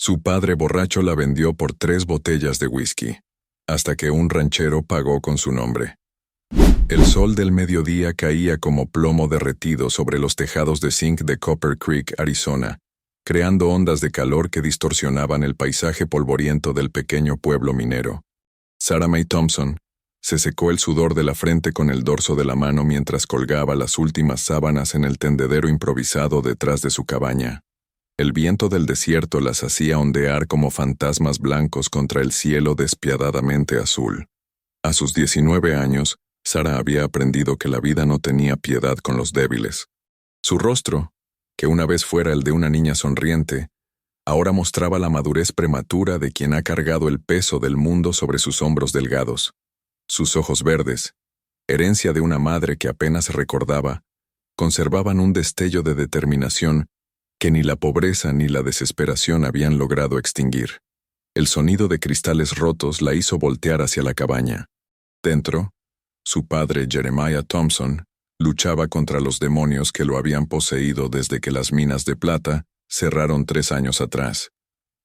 Su padre borracho la vendió por 3 botellas de whisky, hasta que un ranchero pagó con su nombre. El sol del mediodía caía como plomo derretido sobre los tejados de zinc de Copper Creek, Arizona, creando ondas de calor que distorsionaban el paisaje polvoriento del pequeño pueblo minero. Sarah Mae Thompson se secó el sudor de la frente con el dorso de la mano mientras colgaba las últimas sábanas en el tendedero improvisado detrás de su cabaña. El viento del desierto las hacía ondear como fantasmas blancos contra el cielo despiadadamente azul. A sus 19 años, Sarah había aprendido que la vida no tenía piedad con los débiles. Su rostro, que una vez fuera el de una niña sonriente, ahora mostraba la madurez prematura de quien ha cargado el peso del mundo sobre sus hombros delgados. Sus ojos verdes, herencia de una madre que apenas recordaba, conservaban un destello de determinación que ni la pobreza ni la desesperación habían logrado extinguir. El sonido de cristales rotos la hizo voltear hacia la cabaña. Dentro, su padre, Jeremiah Thompson, luchaba contra los demonios que lo habían poseído desde que las minas de plata cerraron 3 años atrás.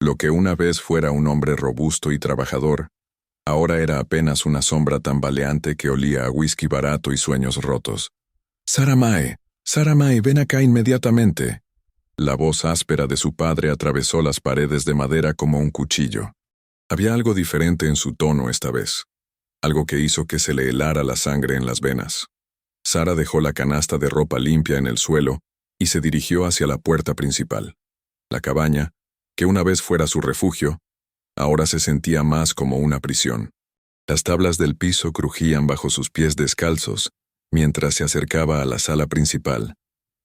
Lo que una vez fuera un hombre robusto y trabajador, ahora era apenas una sombra tambaleante que olía a whisky barato y sueños rotos. Sarah Mae, ven acá inmediatamente. La voz áspera de su padre atravesó las paredes de madera como un cuchillo. Había algo diferente en su tono esta vez, algo que hizo que se le helara la sangre en las venas. Sarah dejó la canasta de ropa limpia en el suelo y se dirigió hacia la puerta principal. La cabaña, que una vez fuera su refugio, ahora se sentía más como una prisión. Las tablas del piso crujían bajo sus pies descalzos mientras se acercaba a la sala principal,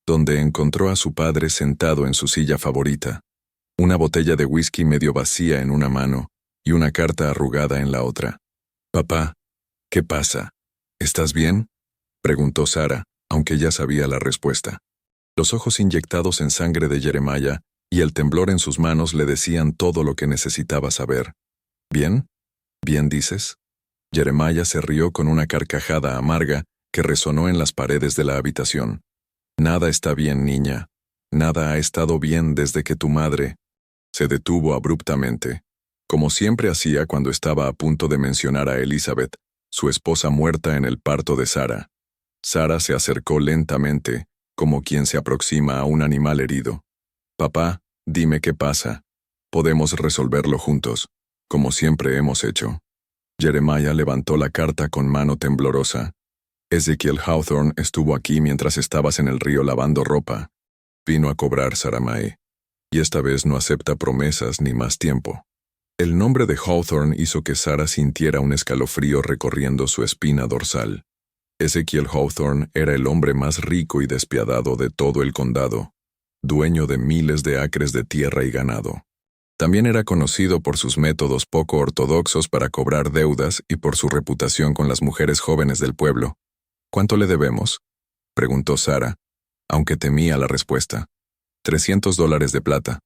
donde encontró a su padre sentado en su silla favorita, una botella de whisky medio vacía en una mano y una carta arrugada en la otra. «Papá, ¿qué pasa? ¿Estás bien?», preguntó Sarah, aunque ya sabía la respuesta. Los ojos inyectados en sangre de Jeremiah y el temblor en sus manos le decían todo lo que necesitaba saber. «¿Bien? ¿Bien dices?». Jeremiah se rió con una carcajada amarga que resonó en las paredes de la habitación. «Nada está bien, niña. Nada ha estado bien desde que tu madre…». Se detuvo abruptamente, como siempre hacía cuando estaba a punto de mencionar a Elizabeth, su esposa muerta en el parto de Sarah. Sarah se acercó lentamente, como quien se aproxima a un animal herido. «Papá, dime qué pasa. Podemos resolverlo juntos, como siempre hemos hecho». Jeremiah levantó la carta con mano temblorosa. «Ezekiel Hawthorne estuvo aquí mientras estabas en el río lavando ropa. Vino a cobrar, Sarah Mae. Y esta vez no acepta promesas ni más tiempo». El nombre de Hawthorne hizo que Sarah sintiera un escalofrío recorriendo su espina dorsal. Ezekiel Hawthorne era el hombre más rico y despiadado de todo el condado, dueño de miles de acres de tierra y ganado. También era conocido por sus métodos poco ortodoxos para cobrar deudas y por su reputación con las mujeres jóvenes del pueblo. «¿Cuánto le debemos?», preguntó Sarah, aunque temía la respuesta. $300 de plata.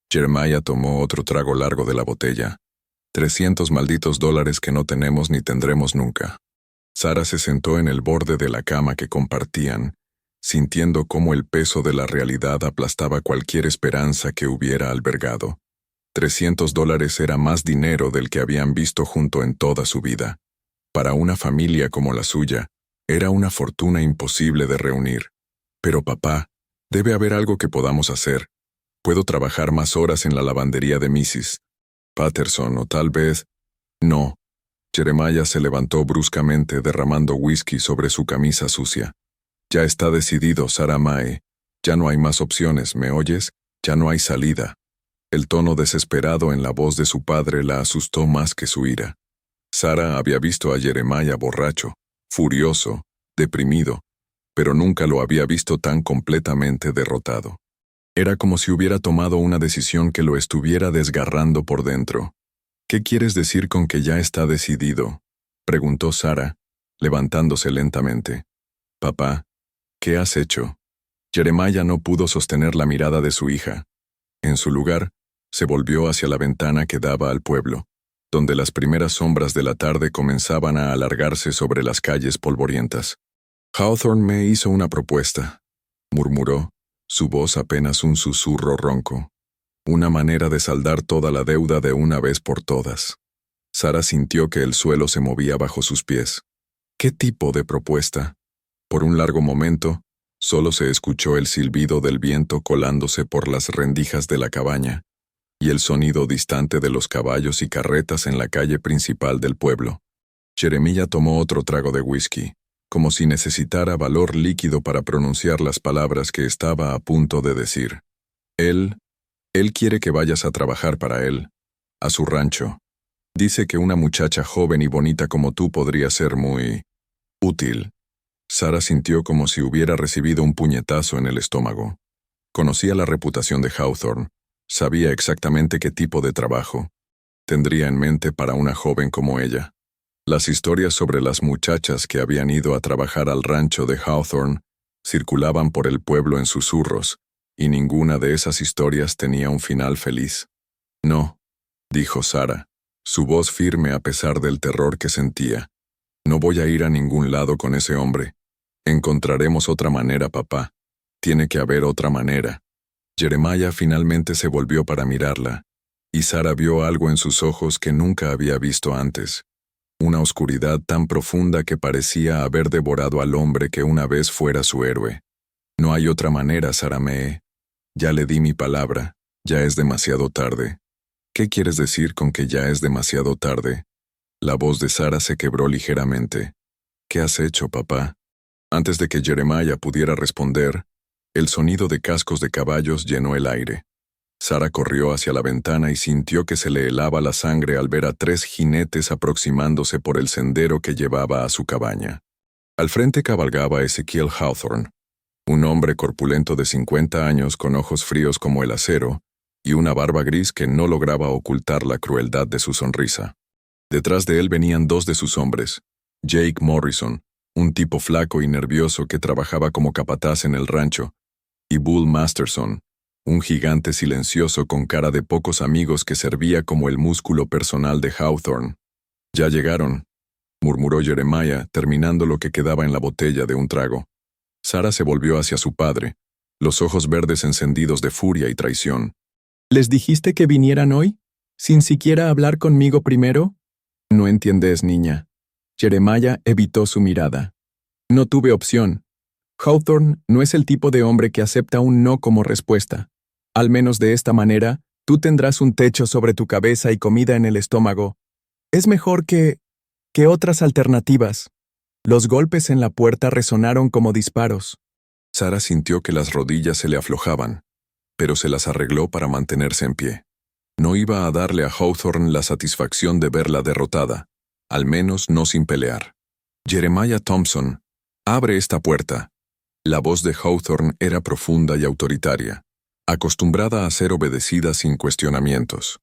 Jeremiah tomó otro trago largo de la botella. 300 malditos dólares que no tenemos ni tendremos nunca. Sarah se sentó en el borde de la cama que compartían, sintiendo cómo el peso de la realidad aplastaba cualquier esperanza que hubiera albergado. $300 era más dinero del que habían visto junto en toda su vida. Para una familia como la suya, era una fortuna imposible de reunir. «Pero papá, debe haber algo que podamos hacer. Puedo trabajar más horas en la lavandería de Mrs. Patterson o tal vez…». «No». Jeremiah se levantó bruscamente derramando whisky sobre su camisa sucia. «Ya está decidido, Sarah Mae. Ya no hay más opciones, ¿me oyes? Ya no hay salida». El tono desesperado en la voz de su padre la asustó más que su ira. Sarah había visto a Jeremiah borracho, furioso, deprimido, pero nunca lo había visto tan completamente derrotado. Era como si hubiera tomado una decisión que lo estuviera desgarrando por dentro. «¿Qué quieres decir con que ya está decidido?», preguntó Sarah, levantándose lentamente. «Papá, ¿qué has hecho?». Jeremiah no pudo sostener la mirada de su hija. En su lugar, se volvió hacia la ventana que daba al pueblo, donde las primeras sombras de la tarde comenzaban a alargarse sobre las calles polvorientas. «Hawthorne me hizo una propuesta», murmuró, su voz apenas un susurro ronco. Una manera de saldar toda la deuda de una vez por todas. Sara sintió que el suelo se movía bajo sus pies. ¿Qué tipo de propuesta? Por un largo momento, solo se escuchó el silbido del viento colándose por las rendijas de la cabaña y el sonido distante de los caballos y carretas en la calle principal del pueblo. Jeremiah tomó otro trago de whisky, como si necesitara valor líquido para pronunciar las palabras que estaba a punto de decir. Él quiere que vayas a trabajar para él, a su rancho. Dice que una muchacha joven y bonita como tú podría ser muy útil. Sara sintió como si hubiera recibido un puñetazo en el estómago. Conocía la reputación de Hawthorne, sabía exactamente qué tipo de trabajo tendría en mente para una joven como ella. Las historias sobre las muchachas que habían ido a trabajar al rancho de Hawthorne circulaban por el pueblo en susurros, y ninguna de esas historias tenía un final feliz. No, dijo Sara, su voz firme a pesar del terror que sentía. No voy a ir a ningún lado con ese hombre. Encontraremos otra manera, papá. Tiene que haber otra manera. Jeremiah finalmente se volvió para mirarla, y Sara vio algo en sus ojos que nunca había visto antes. Una oscuridad tan profunda que parecía haber devorado al hombre que una vez fuera su héroe. No hay otra manera, Sara Mee. Ya le di mi palabra, ya es demasiado tarde. ¿Qué quieres decir con que ya es demasiado tarde? La voz de Sara se quebró ligeramente. ¿Qué has hecho, papá? Antes de que Jeremiah pudiera responder, el sonido de cascos de caballos llenó el aire. Sara corrió hacia la ventana y sintió que se le helaba la sangre al ver a 3 jinetes aproximándose por el sendero que llevaba a su cabaña. Al frente cabalgaba Ezekiel Hawthorne, un hombre corpulento de 50 años con ojos fríos como el acero y una barba gris que no lograba ocultar la crueldad de su sonrisa. Detrás de él venían 2 de sus hombres, Jake Morrison, un tipo flaco y nervioso que trabajaba como capataz en el rancho, y Bull Masterson, un gigante silencioso con cara de pocos amigos que servía como el músculo personal de Hawthorne. «Ya llegaron», murmuró Jeremiah, terminando lo que quedaba en la botella de un trago. Sara se volvió hacia su padre, los ojos verdes encendidos de furia y traición. ¿Les dijiste que vinieran hoy? ¿Sin siquiera hablar conmigo primero? No entiendes, niña. Jeremiah evitó su mirada. No tuve opción. Hawthorne no es el tipo de hombre que acepta un no como respuesta. Al menos de esta manera, tú tendrás un techo sobre tu cabeza y comida en el estómago. Es mejor que otras alternativas. Los golpes en la puerta resonaron como disparos. Sara sintió que las rodillas se le aflojaban, pero se las arregló para mantenerse en pie. No iba a darle a Hawthorne la satisfacción de verla derrotada, al menos no sin pelear. «Jeremiah Thompson, abre esta puerta». La voz de Hawthorne era profunda y autoritaria, acostumbrada a ser obedecida sin cuestionamientos.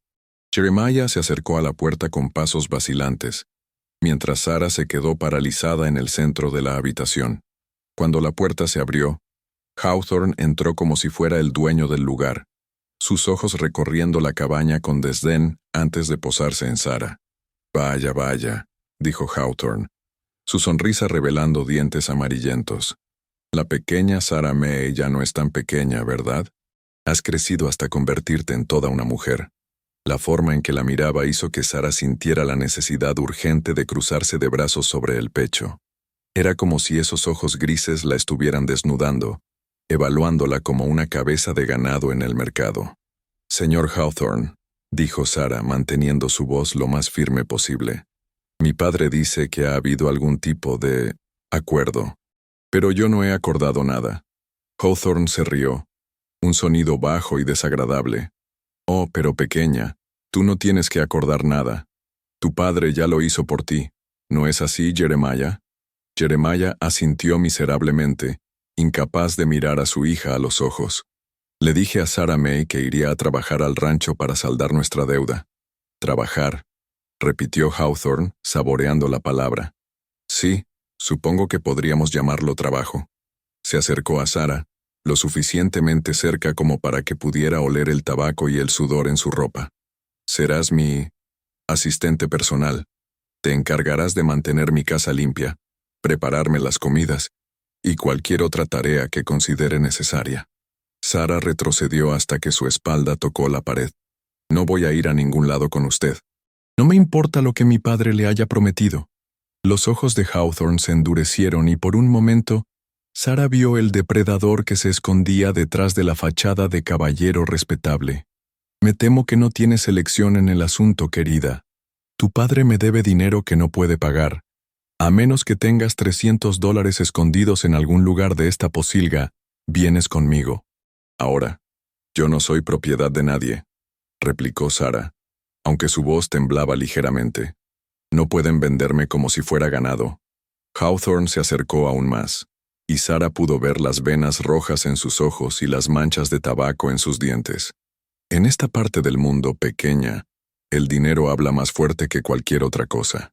Jeremiah se acercó a la puerta con pasos vacilantes, mientras Sara se quedó paralizada en el centro de la habitación. Cuando la puerta se abrió, Hawthorne entró como si fuera el dueño del lugar, sus ojos recorriendo la cabaña con desdén antes de posarse en Sara. «Vaya, vaya», dijo Hawthorne, su sonrisa revelando dientes amarillentos. «La pequeña Sara Mee ya no es tan pequeña, ¿verdad? Has crecido hasta convertirte en toda una mujer». La forma en que la miraba hizo que Sara sintiera la necesidad urgente de cruzarse de brazos sobre el pecho. Era como si esos ojos grises la estuvieran desnudando, evaluándola como una cabeza de ganado en el mercado. «Señor Hawthorne», dijo Sara, manteniendo su voz lo más firme posible. «Mi padre dice que ha habido algún tipo de acuerdo, pero yo no he acordado nada». Hawthorne se rió, un sonido bajo y desagradable. «Oh, pero pequeña, tú no tienes que acordar nada. Tu padre ya lo hizo por ti. ¿No es así, Jeremiah?» Jeremiah asintió miserablemente, incapaz de mirar a su hija a los ojos. «Le dije a Sara Mee que iría a trabajar al rancho para saldar nuestra deuda». «Trabajar», repitió Hawthorne, saboreando la palabra. «Sí, supongo que podríamos llamarlo trabajo». Se acercó a Sara, lo suficientemente cerca como para que pudiera oler el tabaco y el sudor en su ropa. «Serás mi asistente personal. Te encargarás de mantener mi casa limpia, prepararme las comidas y cualquier otra tarea que considere necesaria». Sara retrocedió hasta que su espalda tocó la pared. No voy a ir a ningún lado con usted. No me importa lo que mi padre le haya prometido. Los ojos de Hawthorne se endurecieron y por un momento, Sara vio el depredador que se escondía detrás de la fachada de caballero respetable. Me temo que no tienes elección en el asunto, querida. Tu padre me debe dinero que no puede pagar. A menos que tengas $300 escondidos en algún lugar de esta posilga, vienes conmigo. Ahora, yo no soy propiedad de nadie, replicó Sara, aunque su voz temblaba ligeramente. No pueden venderme como si fuera ganado. Hawthorne se acercó aún más, y Sara pudo ver las venas rojas en sus ojos y las manchas de tabaco en sus dientes. En esta parte del mundo pequeña, el dinero habla más fuerte que cualquier otra cosa.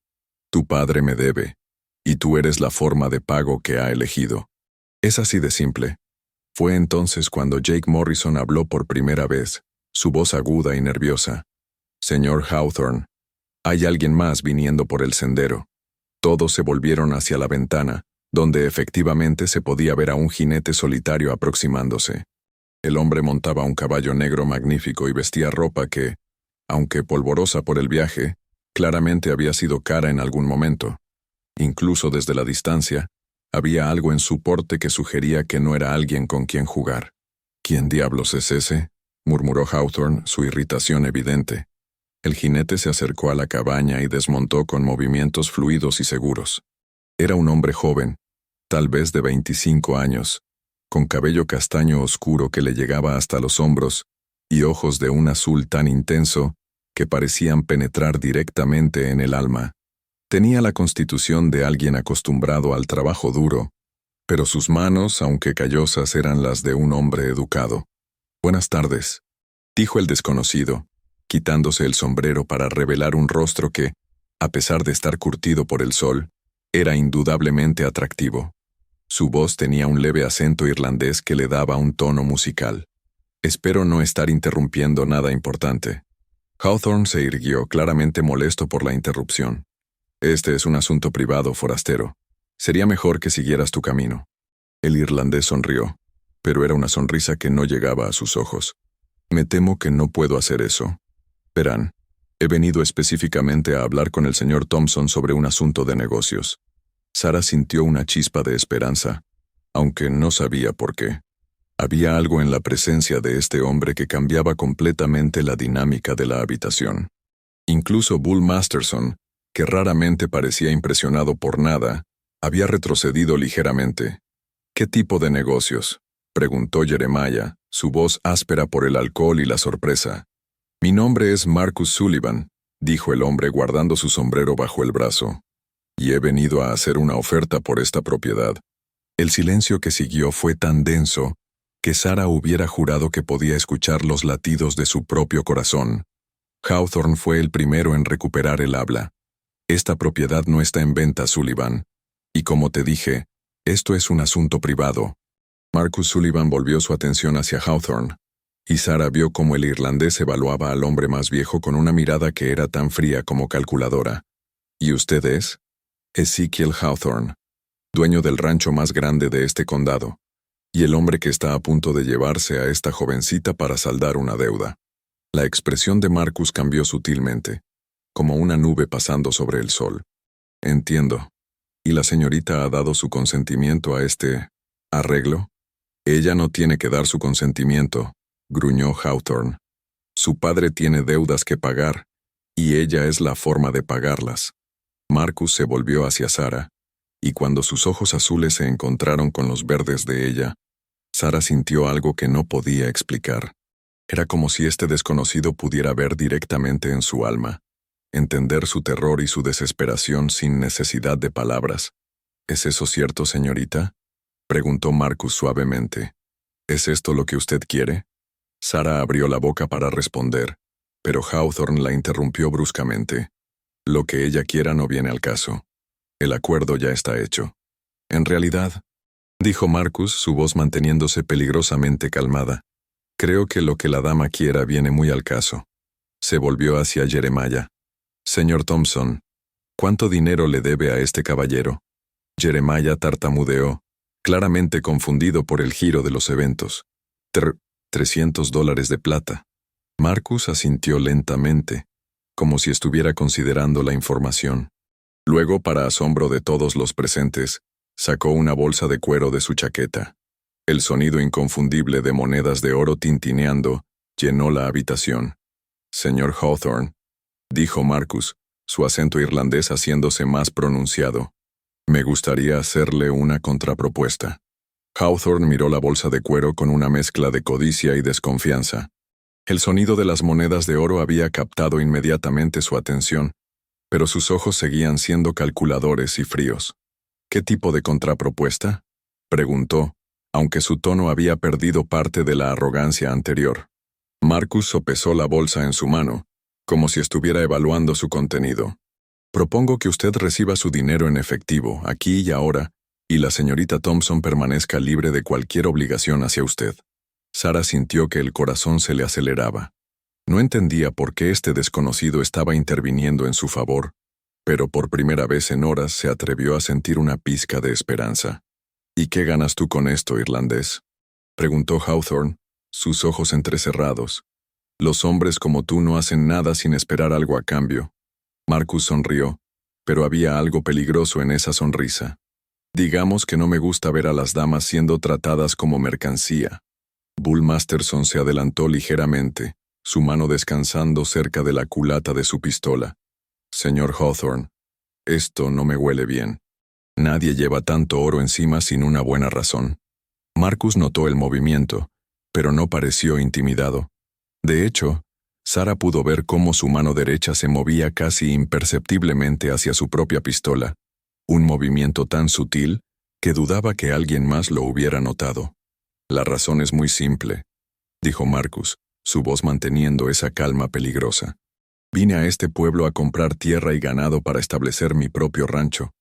Tu padre me debe, y tú eres la forma de pago que ha elegido. Es así de simple. Fue entonces cuando Jake Morrison habló por primera vez, su voz aguda y nerviosa. Señor Hawthorne, hay alguien más viniendo por el sendero. Todos se volvieron hacia la ventana, donde efectivamente se podía ver a un jinete solitario aproximándose. El hombre montaba un caballo negro magnífico y vestía ropa que, aunque polvorosa por el viaje, claramente había sido cara en algún momento. Incluso desde la distancia, había algo en su porte que sugería que no era alguien con quien jugar. ¿Quién diablos es ese?, murmuró Hawthorne, su irritación evidente. El jinete se acercó a la cabaña y desmontó con movimientos fluidos y seguros. Era un hombre joven, tal vez de 25 años, con cabello castaño oscuro que le llegaba hasta los hombros y ojos de un azul tan intenso que parecían penetrar directamente en el alma. Tenía la constitución de alguien acostumbrado al trabajo duro, pero sus manos, aunque callosas, eran las de un hombre educado. «Buenas tardes», dijo el desconocido, quitándose el sombrero para revelar un rostro que, a pesar de estar curtido por el sol, era indudablemente atractivo. Su voz tenía un leve acento irlandés que le daba un tono musical. «Espero no estar interrumpiendo nada importante». Hawthorne se irguió, claramente molesto por la interrupción. «Este es un asunto privado, forastero. Sería mejor que siguieras tu camino». El irlandés sonrió, pero era una sonrisa que no llegaba a sus ojos. «Me temo que no puedo hacer eso. Verán, he venido específicamente a hablar con el señor Thompson sobre un asunto de negocios». Sara sintió una chispa de esperanza, aunque no sabía por qué. Había algo en la presencia de este hombre que cambiaba completamente la dinámica de la habitación. Incluso Bull Masterson, que raramente parecía impresionado por nada, había retrocedido ligeramente. «¿Qué tipo de negocios?», preguntó Jeremiah, su voz áspera por el alcohol y la sorpresa. «Mi nombre es Marcus Sullivan», dijo el hombre guardando su sombrero bajo el brazo, «y he venido a hacer una oferta por esta propiedad». El silencio que siguió fue tan denso que Sara hubiera jurado que podía escuchar los latidos de su propio corazón. Hawthorne fue el primero en recuperar el habla. «Esta propiedad no está en venta, Sullivan. Y como te dije, esto es un asunto privado». Marcus Sullivan volvió su atención hacia Hawthorne, y Sara vio cómo el irlandés evaluaba al hombre más viejo con una mirada que era tan fría como calculadora. «¿Y usted es?» «Ezekiel Hawthorne, dueño del rancho más grande de este condado, y el hombre que está a punto de llevarse a esta jovencita para saldar una deuda». La expresión de Marcus cambió sutilmente, como una nube pasando sobre el sol. «Entiendo. ¿Y la señorita ha dado su consentimiento a este arreglo?» «Ella no tiene que dar su consentimiento», gruñó Hawthorne. «Su padre tiene deudas que pagar, y ella es la forma de pagarlas». Marcus se volvió hacia Sara, y cuando sus ojos azules se encontraron con los verdes de ella, Sara sintió algo que no podía explicar. Era como si este desconocido pudiera ver directamente en su alma, entender su terror y su desesperación sin necesidad de palabras. «¿Es eso cierto, señorita?», preguntó Marcus suavemente. «¿Es esto lo que usted quiere?». Sara abrió la boca para responder, pero Hawthorne la interrumpió bruscamente. «Lo que ella quiera no viene al caso. El acuerdo ya está hecho». «En realidad», dijo Marcus, su voz manteniéndose peligrosamente calmada, «creo que lo que la dama quiera viene muy al caso». Se volvió hacia Jeremiah. «Señor Thompson, ¿cuánto dinero le debe a este caballero?». Jeremiah tartamudeó, claramente confundido por el giro de los eventos. $300 de plata. Marcus asintió lentamente, como si estuviera considerando la información. Luego, para asombro de todos los presentes, sacó una bolsa de cuero de su chaqueta. El sonido inconfundible de monedas de oro tintineando llenó la habitación. «Señor Hawthorne», dijo Marcus, su acento irlandés haciéndose más pronunciado, «me gustaría hacerle una contrapropuesta». Hawthorne miró la bolsa de cuero con una mezcla de codicia y desconfianza. El sonido de las monedas de oro había captado inmediatamente su atención, pero sus ojos seguían siendo calculadores y fríos. «¿Qué tipo de contrapropuesta?», preguntó, aunque su tono había perdido parte de la arrogancia anterior. Marcus sopesó la bolsa en su mano, como si estuviera evaluando su contenido. «Propongo que usted reciba su dinero en efectivo, aquí y ahora, y la señorita Thompson permanezca libre de cualquier obligación hacia usted». Sara sintió que el corazón se le aceleraba. No entendía por qué este desconocido estaba interviniendo en su favor, pero por primera vez en horas se atrevió a sentir una pizca de esperanza. «¿Y qué ganas tú con esto, irlandés?», preguntó Hawthorne, sus ojos entrecerrados. «Los hombres como tú no hacen nada sin esperar algo a cambio». Marcus sonrió, pero había algo peligroso en esa sonrisa. «Digamos que no me gusta ver a las damas siendo tratadas como mercancía». Bull Masterson se adelantó ligeramente, su mano descansando cerca de la culata de su pistola. «Señor Hawthorne, esto no me huele bien. Nadie lleva tanto oro encima sin una buena razón». Marcus notó el movimiento, pero no pareció intimidado. De hecho, Sara pudo ver cómo su mano derecha se movía casi imperceptiblemente hacia su propia pistola, un movimiento tan sutil que dudaba que alguien más lo hubiera notado. «La razón es muy simple», dijo Marcus, su voz manteniendo esa calma peligrosa. «Vine a este pueblo a comprar tierra y ganado para establecer mi propio rancho.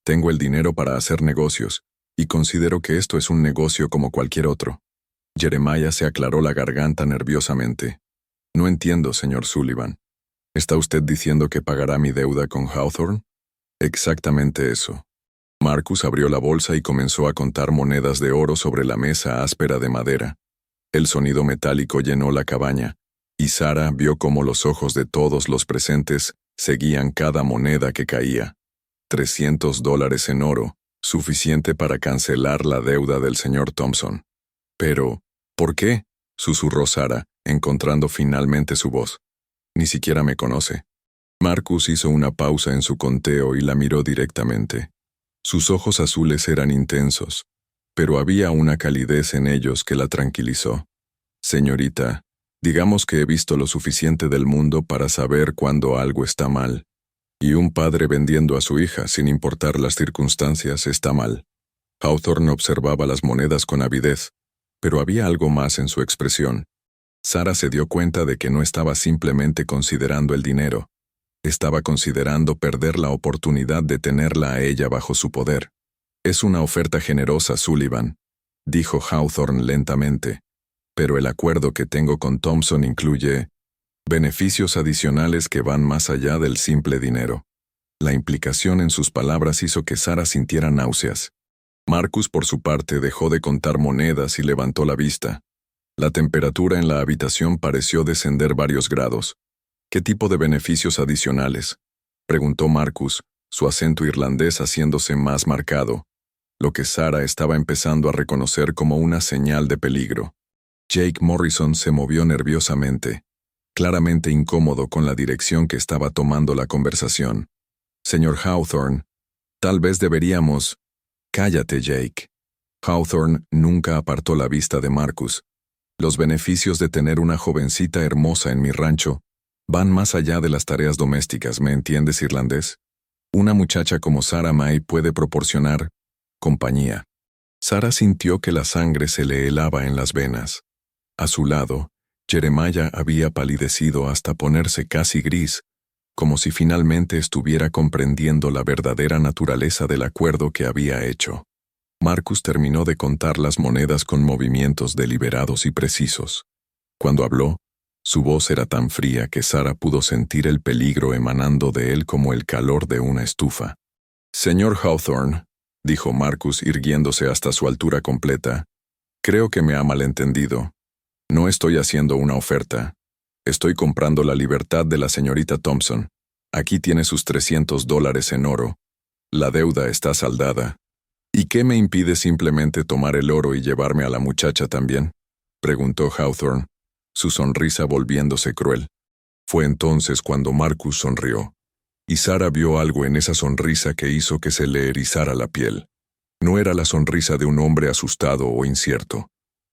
Tengo el dinero para hacer negocios, y considero que esto es un negocio como cualquier otro». Jeremiah se aclaró la garganta nerviosamente. «No entiendo, señor Sullivan. ¿Está usted diciendo que pagará mi deuda con Hawthorne?» «Exactamente eso». Marcus abrió la bolsa y comenzó a contar monedas de oro sobre la mesa áspera de madera. El sonido metálico llenó la cabaña, y Sara vio cómo los ojos de todos los presentes seguían cada moneda que caía. $300 en oro, suficiente para cancelar la deuda del señor Thompson. «Pero, ¿por qué?», susurró Sara, encontrando finalmente su voz. «Ni siquiera me conoce». Marcus hizo una pausa en su conteo y la miró directamente. Sus ojos azules eran intensos, pero había una calidez en ellos que la tranquilizó. «Señorita, digamos que he visto lo suficiente del mundo para saber cuando algo está mal. Y un padre vendiendo a su hija, sin importar las circunstancias, está mal». Hawthorne observaba las monedas con avidez, pero había algo más en su expresión. Sara se dio cuenta de que no estaba simplemente considerando el dinero. Estaba considerando perder la oportunidad de tenerla a ella bajo su poder. «Es una oferta generosa, Sullivan», dijo Hawthorne lentamente, «pero el acuerdo que tengo con Thompson incluye beneficios adicionales que van más allá del simple dinero». La implicación en sus palabras hizo que Sara sintiera náuseas. Marcus, por su parte, dejó de contar monedas y levantó la vista. La temperatura en la habitación pareció descender varios grados. «¿Qué tipo de beneficios adicionales?», preguntó Marcus, su acento irlandés haciéndose más marcado, lo que Sara estaba empezando a reconocer como una señal de peligro. Jake Morrison se movió nerviosamente, claramente incómodo con la dirección que estaba tomando la conversación. «Señor Hawthorne, tal vez deberíamos...» «Cállate, Jake». Hawthorne nunca apartó la vista de Marcus. «Los beneficios de tener una jovencita hermosa en mi rancho van más allá de las tareas domésticas, ¿me entiendes, irlandés? Una muchacha como Sara May puede proporcionar compañía». Sara sintió que la sangre se le helaba en las venas. A su lado, Jeremiah había palidecido hasta ponerse casi gris, como si finalmente estuviera comprendiendo la verdadera naturaleza del acuerdo que había hecho. Marcus terminó de contar las monedas con movimientos deliberados y precisos. Cuando habló, su voz era tan fría que Sara pudo sentir el peligro emanando de él como el calor de una estufa. «Señor Hawthorne», dijo Marcus irguiéndose hasta su altura completa, «creo que me ha malentendido. No estoy haciendo una oferta. Estoy comprando la libertad de la señorita Thompson. Aquí tiene sus $300 en oro. La deuda está saldada. ¿Y qué me impide simplemente tomar el oro y llevarme a la muchacha también?, preguntó Hawthorne, su sonrisa volviéndose cruel. Fue entonces cuando Marcus sonrió, y Sara vio algo en esa sonrisa que hizo que se le erizara la piel. No era la sonrisa de un hombre asustado o incierto.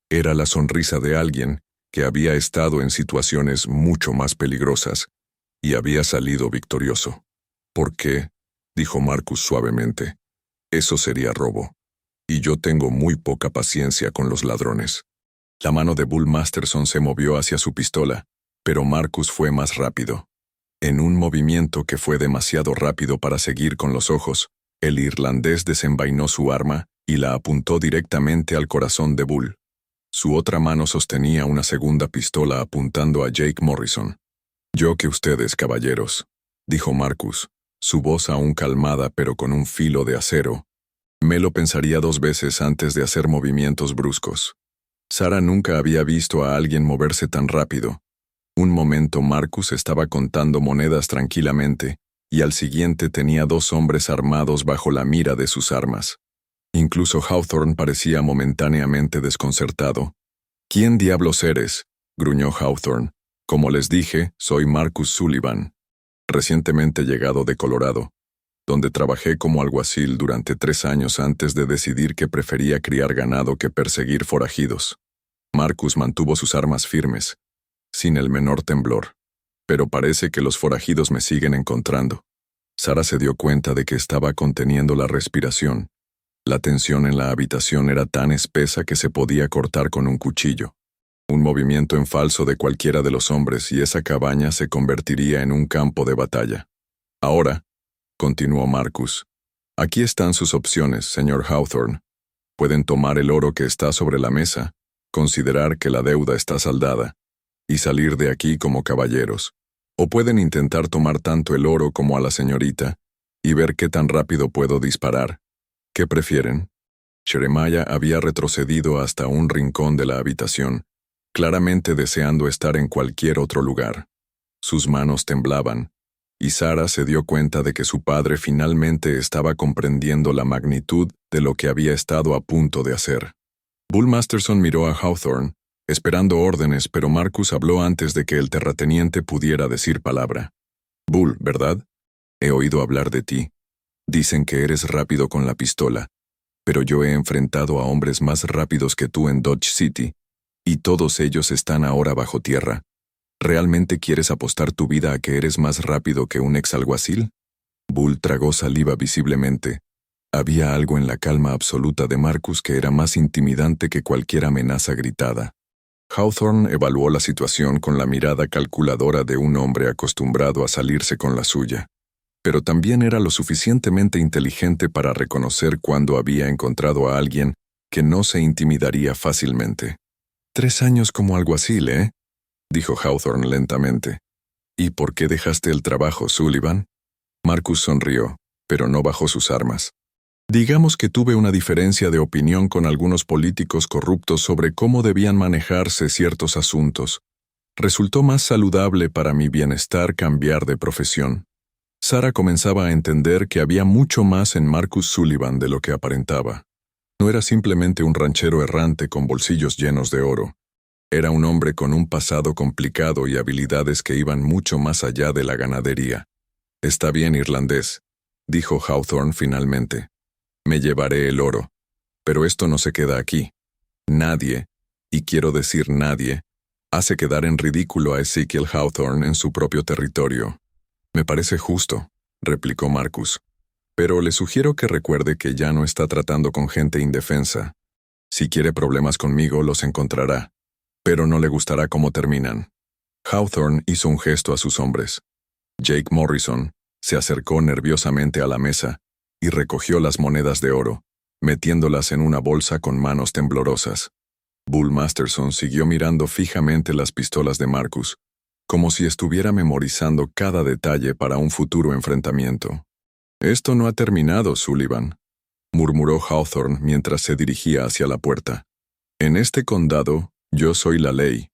Era la sonrisa de alguien que había estado en situaciones mucho más peligrosas y había salido victorioso. ¿Por qué?, dijo Marcus suavemente. Eso sería robo. Y yo tengo muy poca paciencia con los ladrones. La mano de Bull Masterson se movió hacia su pistola, pero Marcus fue más rápido. En un movimiento que fue demasiado rápido para seguir con los ojos, el irlandés desenvainó su arma y la apuntó directamente al corazón de Bull. Su otra mano sostenía una segunda pistola apuntando a Jake Morrison. «Yo que ustedes, caballeros», dijo Marcus, su voz aún calmada pero con un filo de acero. «Me lo pensaría 2 veces antes de hacer movimientos bruscos». Sara nunca había visto a alguien moverse tan rápido. Un momento Marcus estaba contando monedas tranquilamente, y al siguiente tenía 2 hombres armados bajo la mira de sus armas. Incluso Hawthorne parecía momentáneamente desconcertado. «¿Quién diablos eres?», gruñó Hawthorne. «Como les dije, soy Marcus Sullivan, recientemente llegado de Colorado, donde trabajé como alguacil durante 3 años antes de decidir que prefería criar ganado que perseguir forajidos». Marcus mantuvo sus armas firmes, sin el menor temblor. «Pero parece que los forajidos me siguen encontrando». Sara se dio cuenta de que estaba conteniendo la respiración. La tensión en la habitación era tan espesa que se podía cortar con un cuchillo. Un movimiento en falso de cualquiera de los hombres y esa cabaña se convertiría en un campo de batalla. «Ahora», continuó Marcus, «aquí están sus opciones, señor Hawthorne. Pueden tomar el oro que está sobre la mesa, considerar que la deuda está saldada, y salir de aquí como caballeros. O pueden intentar tomar tanto el oro como a la señorita, y ver qué tan rápido puedo disparar. ¿Qué prefieren?». Jeremiah había retrocedido hasta un rincón de la habitación, claramente deseando estar en cualquier otro lugar. Sus manos temblaban, y Sara se dio cuenta de que su padre finalmente estaba comprendiendo la magnitud de lo que había estado a punto de hacer. Bull Masterson miró a Hawthorne, esperando órdenes, pero Marcus habló antes de que el terrateniente pudiera decir palabra. «Bull, ¿verdad? He oído hablar de ti. Dicen que eres rápido con la pistola, pero yo he enfrentado a hombres más rápidos que tú en Dodge City, y todos ellos están ahora bajo tierra. ¿Realmente quieres apostar tu vida a que eres más rápido que un exalguacil?». Bull tragó saliva visiblemente. Había algo en la calma absoluta de Marcus que era más intimidante que cualquier amenaza gritada. Hawthorne evaluó la situación con la mirada calculadora de un hombre acostumbrado a salirse con la suya. Pero también era lo suficientemente inteligente para reconocer cuando había encontrado a alguien que no se intimidaría fácilmente. «3 años como alguacil, ¿eh?», dijo Hawthorne lentamente. «¿Y por qué dejaste el trabajo, Sullivan?». Marcus sonrió, pero no bajó sus armas. «Digamos que tuve una diferencia de opinión con algunos políticos corruptos sobre cómo debían manejarse ciertos asuntos. Resultó más saludable para mi bienestar cambiar de profesión». Sara comenzaba a entender que había mucho más en Marcus Sullivan de lo que aparentaba. No era simplemente un ranchero errante con bolsillos llenos de oro. Era un hombre con un pasado complicado y habilidades que iban mucho más allá de la ganadería. «Está bien, irlandés», dijo Hawthorne finalmente. «Me llevaré el oro. Pero esto no se queda aquí. Nadie, y quiero decir nadie, hace quedar en ridículo a Ezekiel Hawthorne en su propio territorio». «Me parece justo», replicó Marcus. «Pero le sugiero que recuerde que ya no está tratando con gente indefensa. Si quiere problemas conmigo, los encontrará. Pero no le gustará cómo terminan». Hawthorne hizo un gesto a sus hombres. Jake Morrison se acercó nerviosamente a la mesa y recogió las monedas de oro, metiéndolas en una bolsa con manos temblorosas. Bull Masterson siguió mirando fijamente las pistolas de Marcus, como si estuviera memorizando cada detalle para un futuro enfrentamiento. «Esto no ha terminado, Sullivan», murmuró Hawthorne mientras se dirigía hacia la puerta. «En este condado, Yo soy la ley,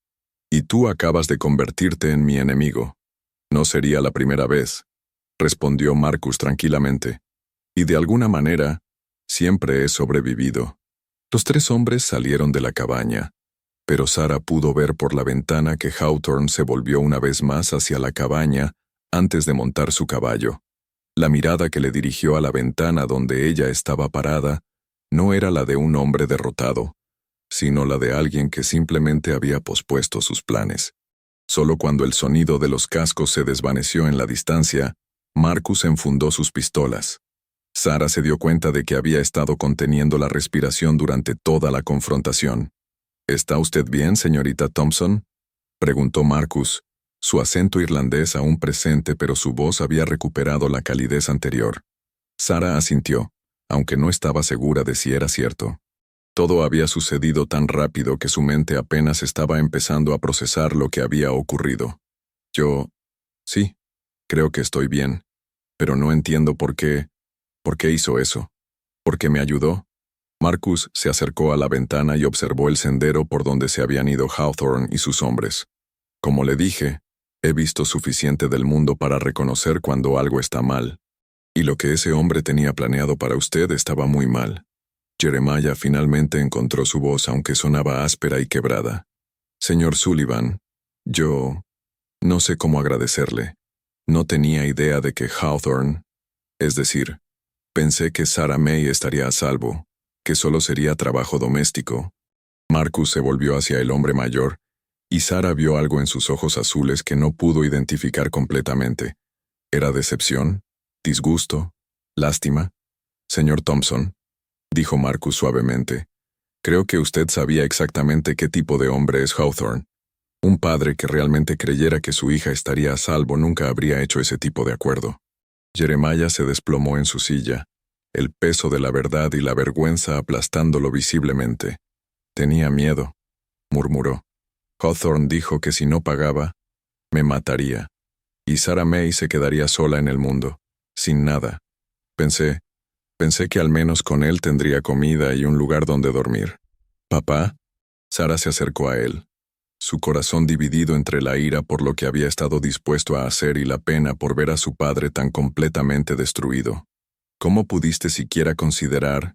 y tú acabas de convertirte en mi enemigo. No sería la primera vez, respondió Marcus tranquilamente, y de alguna manera, siempre he sobrevivido. Los tres hombres salieron de la cabaña, pero Sara pudo ver por la ventana que Hawthorne se volvió una vez más hacia la cabaña antes de montar su caballo. La mirada que le dirigió a la ventana donde ella estaba parada no era la de un hombre derrotado, sino la de alguien que simplemente había pospuesto sus planes. Solo cuando el sonido de los cascos se desvaneció en la distancia, Marcus enfundó sus pistolas. Sara se dio cuenta de que había estado conteniendo la respiración durante toda la confrontación. ¿Está usted bien, señorita Thompson?, preguntó Marcus, su acento irlandés aún presente, pero su voz había recuperado la calidez anterior. Sara asintió, aunque no estaba segura de si era cierto. Todo había sucedido tan rápido que su mente apenas estaba empezando a procesar lo que había ocurrido. Sí, creo que estoy bien, pero no entiendo por qué hizo eso. ¿Por qué me ayudó? Marcus se acercó a la ventana y observó el sendero por donde se habían ido Hawthorne y sus hombres. Como le dije, he visto suficiente del mundo para reconocer cuando algo está mal. Y lo que ese hombre tenía planeado para usted estaba muy mal. Jeremiah finalmente encontró su voz, aunque sonaba áspera y quebrada. Señor Sullivan, yo no sé cómo agradecerle. No tenía idea de que Hawthorne, es decir, pensé que Sarah May estaría a salvo, que solo sería trabajo doméstico. Marcus se volvió hacia el hombre mayor, y Sara vio algo en sus ojos azules que no pudo identificar completamente. ¿Era decepción? ¿Disgusto? ¿Lástima? Señor Thompson, dijo Marcus suavemente, creo que usted sabía exactamente qué tipo de hombre es Hawthorne. Un padre que realmente creyera que su hija estaría a salvo nunca habría hecho ese tipo de acuerdo. Jeremiah se desplomó en su silla, el peso de la verdad y la vergüenza aplastándolo visiblemente. Tenía miedo, murmuró. Hawthorne dijo que si no pagaba, me mataría, y Sarah May se quedaría sola en el mundo, sin nada. Pensé que al menos con él tendría comida y un lugar donde dormir. ¿Papá? Sara se acercó a él, su corazón dividido entre la ira por lo que había estado dispuesto a hacer y la pena por ver a su padre tan completamente destruido. ¿Cómo pudiste siquiera considerar?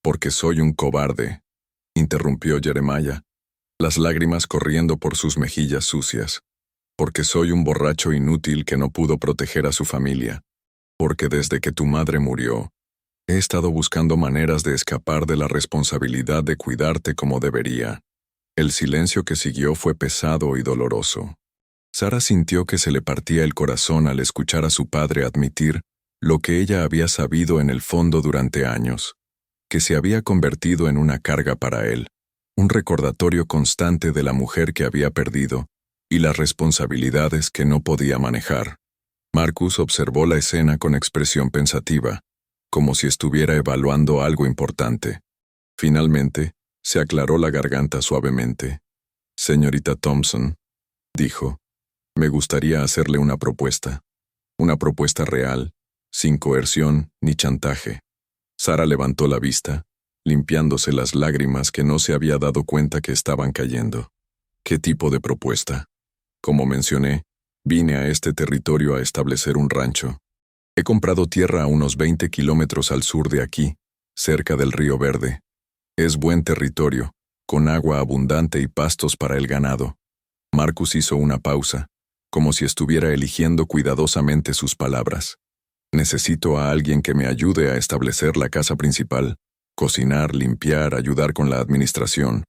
Porque soy un cobarde, interrumpió Jeremiah, las lágrimas corriendo por sus mejillas sucias. Porque soy un borracho inútil que no pudo proteger a su familia. Porque desde que tu madre murió, he estado buscando maneras de escapar de la responsabilidad de cuidarte como debería. El silencio que siguió fue pesado y doloroso. Sara sintió que se le partía el corazón al escuchar a su padre admitir lo que ella había sabido en el fondo durante años, que se había convertido en una carga para él, un recordatorio constante de la mujer que había perdido y las responsabilidades que no podía manejar. Marcus observó la escena con expresión pensativa, como si estuviera evaluando algo importante. Finalmente, se aclaró la garganta suavemente. Señorita Thompson, dijo, me gustaría hacerle una propuesta real, sin coerción ni chantaje. Sara levantó la vista, limpiándose las lágrimas que no se había dado cuenta que estaban cayendo. ¿Qué tipo de propuesta? Como mencioné, vine a este territorio a establecer un rancho. He comprado tierra a unos 20 kilómetros al sur de aquí, cerca del Río Verde. Es buen territorio, con agua abundante y pastos para el ganado. Marcus hizo una pausa, como si estuviera eligiendo cuidadosamente sus palabras. Necesito a alguien que me ayude a establecer la casa principal, cocinar, limpiar, ayudar con la administración.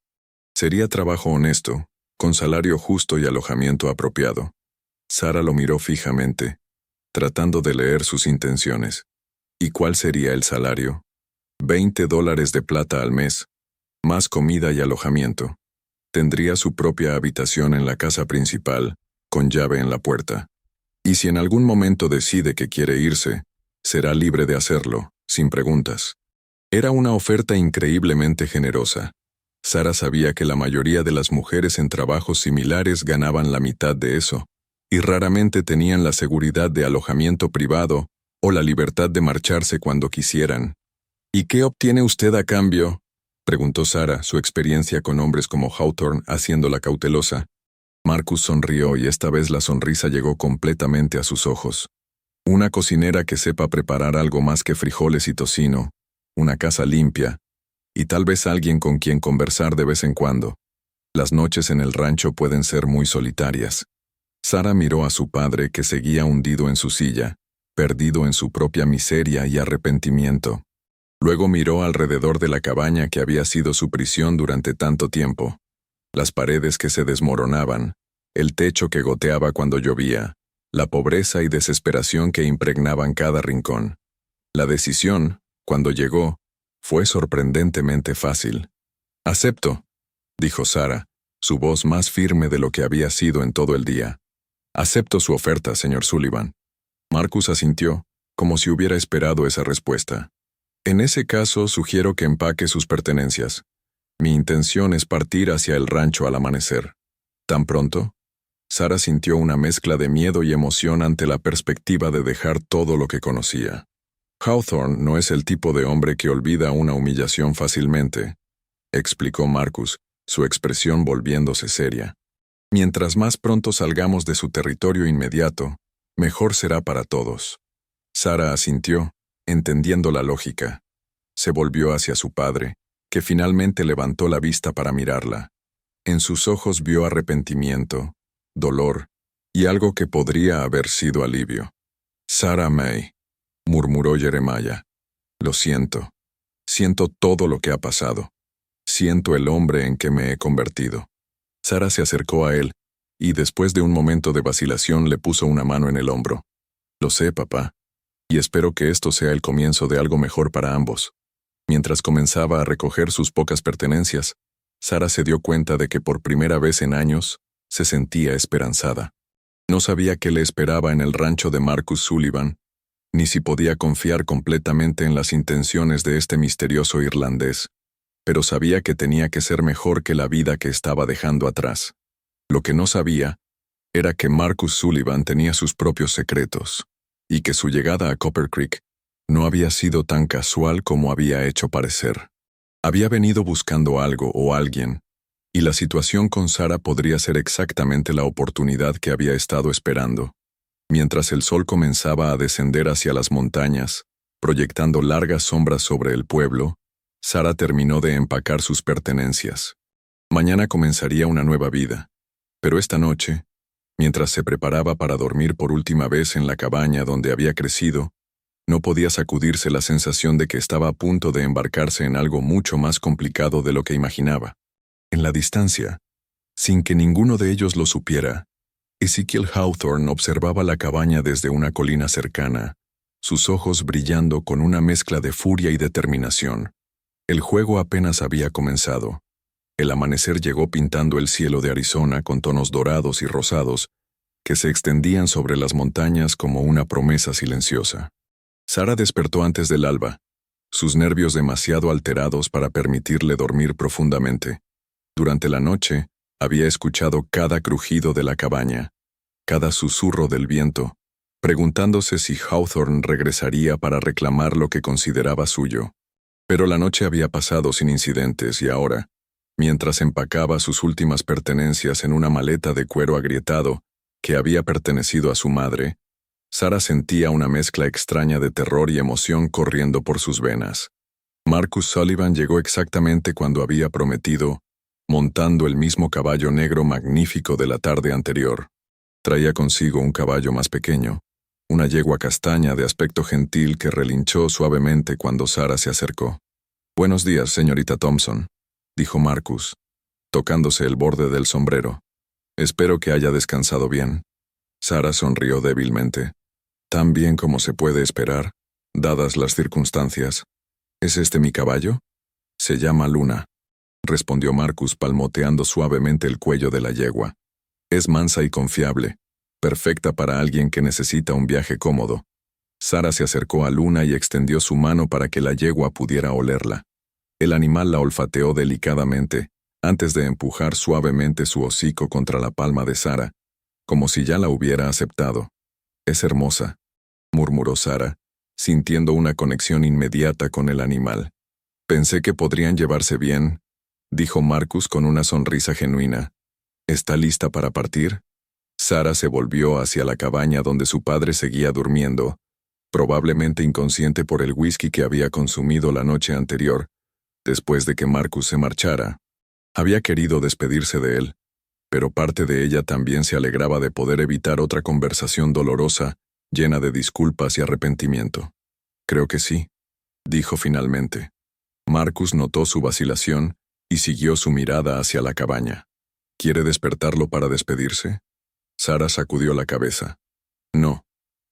Sería trabajo honesto, con salario justo y alojamiento apropiado. Sara lo miró fijamente, tratando de leer sus intenciones. ¿Y cuál sería el salario? $20 de plata al mes, más comida y alojamiento. Tendría su propia habitación en la casa principal, con llave en la puerta. Y si en algún momento decide que quiere irse, será libre de hacerlo, sin preguntas. Era una oferta increíblemente generosa. Sara sabía que la mayoría de las mujeres en trabajos similares ganaban la mitad de eso, y raramente tenían la seguridad de alojamiento privado o la libertad de marcharse cuando quisieran. ¿Y qué obtiene usted a cambio? Preguntó Sara, su experiencia con hombres como Hawthorne haciéndola cautelosa. Marcus sonrió y esta vez la sonrisa llegó completamente a sus ojos. Una cocinera que sepa preparar algo más que frijoles y tocino, una casa limpia, y tal vez alguien con quien conversar de vez en cuando. Las noches en el rancho pueden ser muy solitarias. Sara miró a su padre que seguía hundido en su silla, perdido en su propia miseria y arrepentimiento. Luego miró alrededor de la cabaña que había sido su prisión durante tanto tiempo. Las paredes que se desmoronaban, el techo que goteaba cuando llovía, la pobreza y desesperación que impregnaban cada rincón. La decisión, cuando llegó, fue sorprendentemente fácil. «Acepto», dijo Sara, su voz más firme de lo que había sido en todo el día. «Acepto su oferta, señor Sullivan». Marcus asintió, como si hubiera esperado esa respuesta. «En ese caso, sugiero que empaque sus pertenencias. Mi intención es partir hacia el rancho al amanecer». ¿Tan pronto? Sara sintió una mezcla de miedo y emoción ante la perspectiva de dejar todo lo que conocía. «Hawthorne no es el tipo de hombre que olvida una humillación fácilmente», explicó Marcus, su expresión volviéndose seria. «Mientras más pronto salgamos de su territorio inmediato, mejor será para todos». Sara asintió, entendiendo la lógica. Se volvió hacia su padre, que finalmente levantó la vista para mirarla. En sus ojos vio arrepentimiento, dolor y algo que podría haber sido alivio. «Sarah May», murmuró Jeremiah. «Lo siento. Siento todo lo que ha pasado. Siento el hombre en que me he convertido». Sara se acercó a él, y después de un momento de vacilación le puso una mano en el hombro. «Lo sé, papá, y espero que esto sea el comienzo de algo mejor para ambos». Mientras comenzaba a recoger sus pocas pertenencias, Sara se dio cuenta de que por primera vez en años se sentía esperanzada. No sabía qué le esperaba en el rancho de Marcus Sullivan, ni si podía confiar completamente en las intenciones de este misterioso irlandés, pero sabía que tenía que ser mejor que la vida que estaba dejando atrás. Lo que no sabía era que Marcus Sullivan tenía sus propios secretos, y que su llegada a Copper Creek no había sido tan casual como había hecho parecer. Había venido buscando algo o alguien, y la situación con Sara podría ser exactamente la oportunidad que había estado esperando. Mientras el sol comenzaba a descender hacia las montañas, proyectando largas sombras sobre el pueblo, Sara terminó de empacar sus pertenencias. Mañana comenzaría una nueva vida, pero esta noche, mientras se preparaba para dormir por última vez en la cabaña donde había crecido, no podía sacudirse la sensación de que estaba a punto de embarcarse en algo mucho más complicado de lo que imaginaba. En la distancia, sin que ninguno de ellos lo supiera, Ezekiel Hawthorne observaba la cabaña desde una colina cercana, sus ojos brillando con una mezcla de furia y determinación. El juego apenas había comenzado. El amanecer llegó pintando el cielo de Arizona con tonos dorados y rosados que se extendían sobre las montañas como una promesa silenciosa. Sara despertó antes del alba, sus nervios demasiado alterados para permitirle dormir profundamente. Durante la noche, había escuchado cada crujido de la cabaña, cada susurro del viento, preguntándose si Hawthorne regresaría para reclamar lo que consideraba suyo. Pero la noche había pasado sin incidentes y ahora, mientras empacaba sus últimas pertenencias en una maleta de cuero agrietado que había pertenecido a su madre, Sara sentía una mezcla extraña de terror y emoción corriendo por sus venas. Marcus Sullivan llegó exactamente cuando había prometido, montando el mismo caballo negro magnífico de la tarde anterior. Traía consigo un caballo más pequeño, una yegua castaña de aspecto gentil que relinchó suavemente cuando Sara se acercó. «Buenos días, señorita Thompson», dijo Marcus, tocándose el borde del sombrero. «Espero que haya descansado bien». Sara sonrió débilmente. «Tan bien como se puede esperar, dadas las circunstancias. ¿Es este mi caballo?» «Se llama Luna», respondió Marcus palmoteando suavemente el cuello de la yegua. «Es mansa y confiable, perfecta para alguien que necesita un viaje cómodo». Sara se acercó a Luna y extendió su mano para que la yegua pudiera olerla. El animal la olfateó delicadamente, antes de empujar suavemente su hocico contra la palma de Sara, como si ya la hubiera aceptado. «Es hermosa», murmuró Sara, sintiendo una conexión inmediata con el animal. Pensé que podrían llevarse bien, dijo Marcus con una sonrisa genuina. ¿Está lista para partir? Sara se volvió hacia la cabaña donde su padre seguía durmiendo, probablemente inconsciente por el whisky que había consumido la noche anterior, después de que Marcus se marchara. Había querido despedirse de él, pero parte de ella también se alegraba de poder evitar otra conversación dolorosa, llena de disculpas y arrepentimiento. Creo que sí, dijo finalmente. Marcus notó su vacilación y siguió su mirada hacia la cabaña. ¿Quiere despertarlo para despedirse? Sara sacudió la cabeza. No,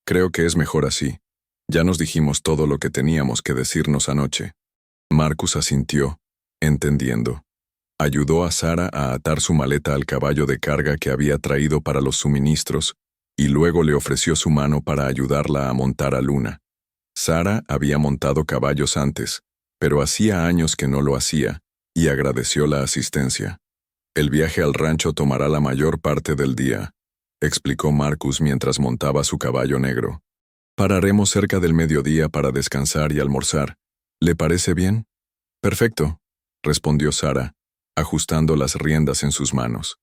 creo que es mejor así. Ya nos dijimos todo lo que teníamos que decirnos anoche. Marcus asintió, entendiendo. Ayudó a Sara a atar su maleta al caballo de carga que había traído para los suministros, y luego le ofreció su mano para ayudarla a montar a Luna. Sara había montado caballos antes, pero hacía años que no lo hacía, y agradeció la asistencia. El viaje al rancho tomará la mayor parte del día, explicó Marcus mientras montaba su caballo negro. Pararemos cerca del mediodía para descansar y almorzar. ¿Le parece bien? Perfecto, respondió Sara, ajustando las riendas en sus manos.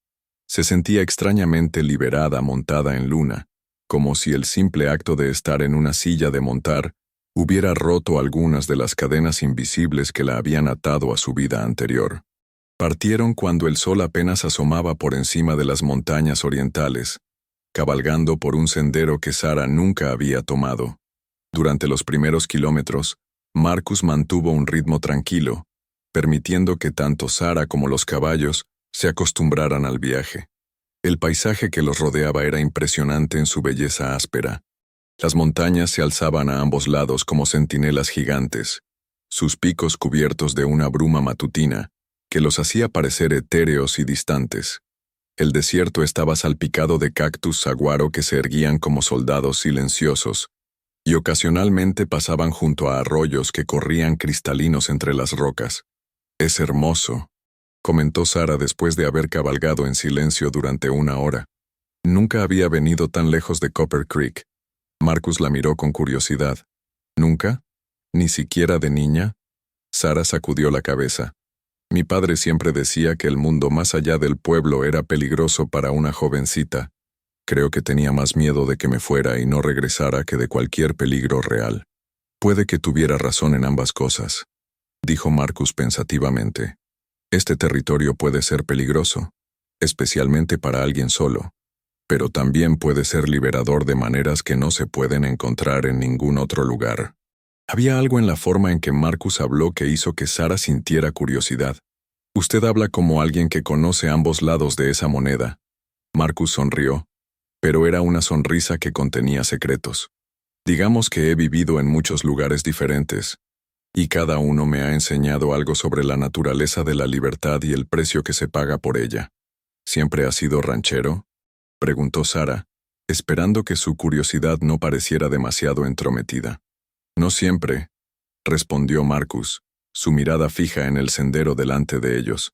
Se sentía extrañamente liberada montada en Luna, como si el simple acto de estar en una silla de montar hubiera roto algunas de las cadenas invisibles que la habían atado a su vida anterior. Partieron cuando el sol apenas asomaba por encima de las montañas orientales, cabalgando por un sendero que Sara nunca había tomado. Durante los primeros kilómetros, Marcus mantuvo un ritmo tranquilo, permitiendo que tanto Sara como los caballos se acostumbraran al viaje. El paisaje que los rodeaba era impresionante en su belleza áspera. Las montañas se alzaban a ambos lados como centinelas gigantes, sus picos cubiertos de una bruma matutina que los hacía parecer etéreos y distantes. El desierto estaba salpicado de cactus saguaro que se erguían como soldados silenciosos, y ocasionalmente pasaban junto a arroyos que corrían cristalinos entre las rocas. «Es hermoso», comentó Sara después de haber cabalgado en silencio durante una hora. Nunca había venido tan lejos de Copper Creek. Marcus la miró con curiosidad. ¿Nunca? ¿Ni siquiera de niña? Sara sacudió la cabeza. Mi padre siempre decía que el mundo más allá del pueblo era peligroso para una jovencita. Creo que tenía más miedo de que me fuera y no regresara que de cualquier peligro real. Puede que tuviera razón en ambas cosas, dijo Marcus pensativamente. Este territorio puede ser peligroso, especialmente para alguien solo, pero también puede ser liberador de maneras que no se pueden encontrar en ningún otro lugar. Había algo en la forma en que Marcus habló que hizo que Sara sintiera curiosidad. Usted habla como alguien que conoce ambos lados de esa moneda. Marcus sonrió, pero era una sonrisa que contenía secretos. Digamos que he vivido en muchos lugares diferentes, y cada uno me ha enseñado algo sobre la naturaleza de la libertad y el precio que se paga por ella. ¿Siempre ha sido ranchero?, preguntó Sara, esperando que su curiosidad no pareciera demasiado entrometida. No siempre, respondió Marcus, su mirada fija en el sendero delante de ellos.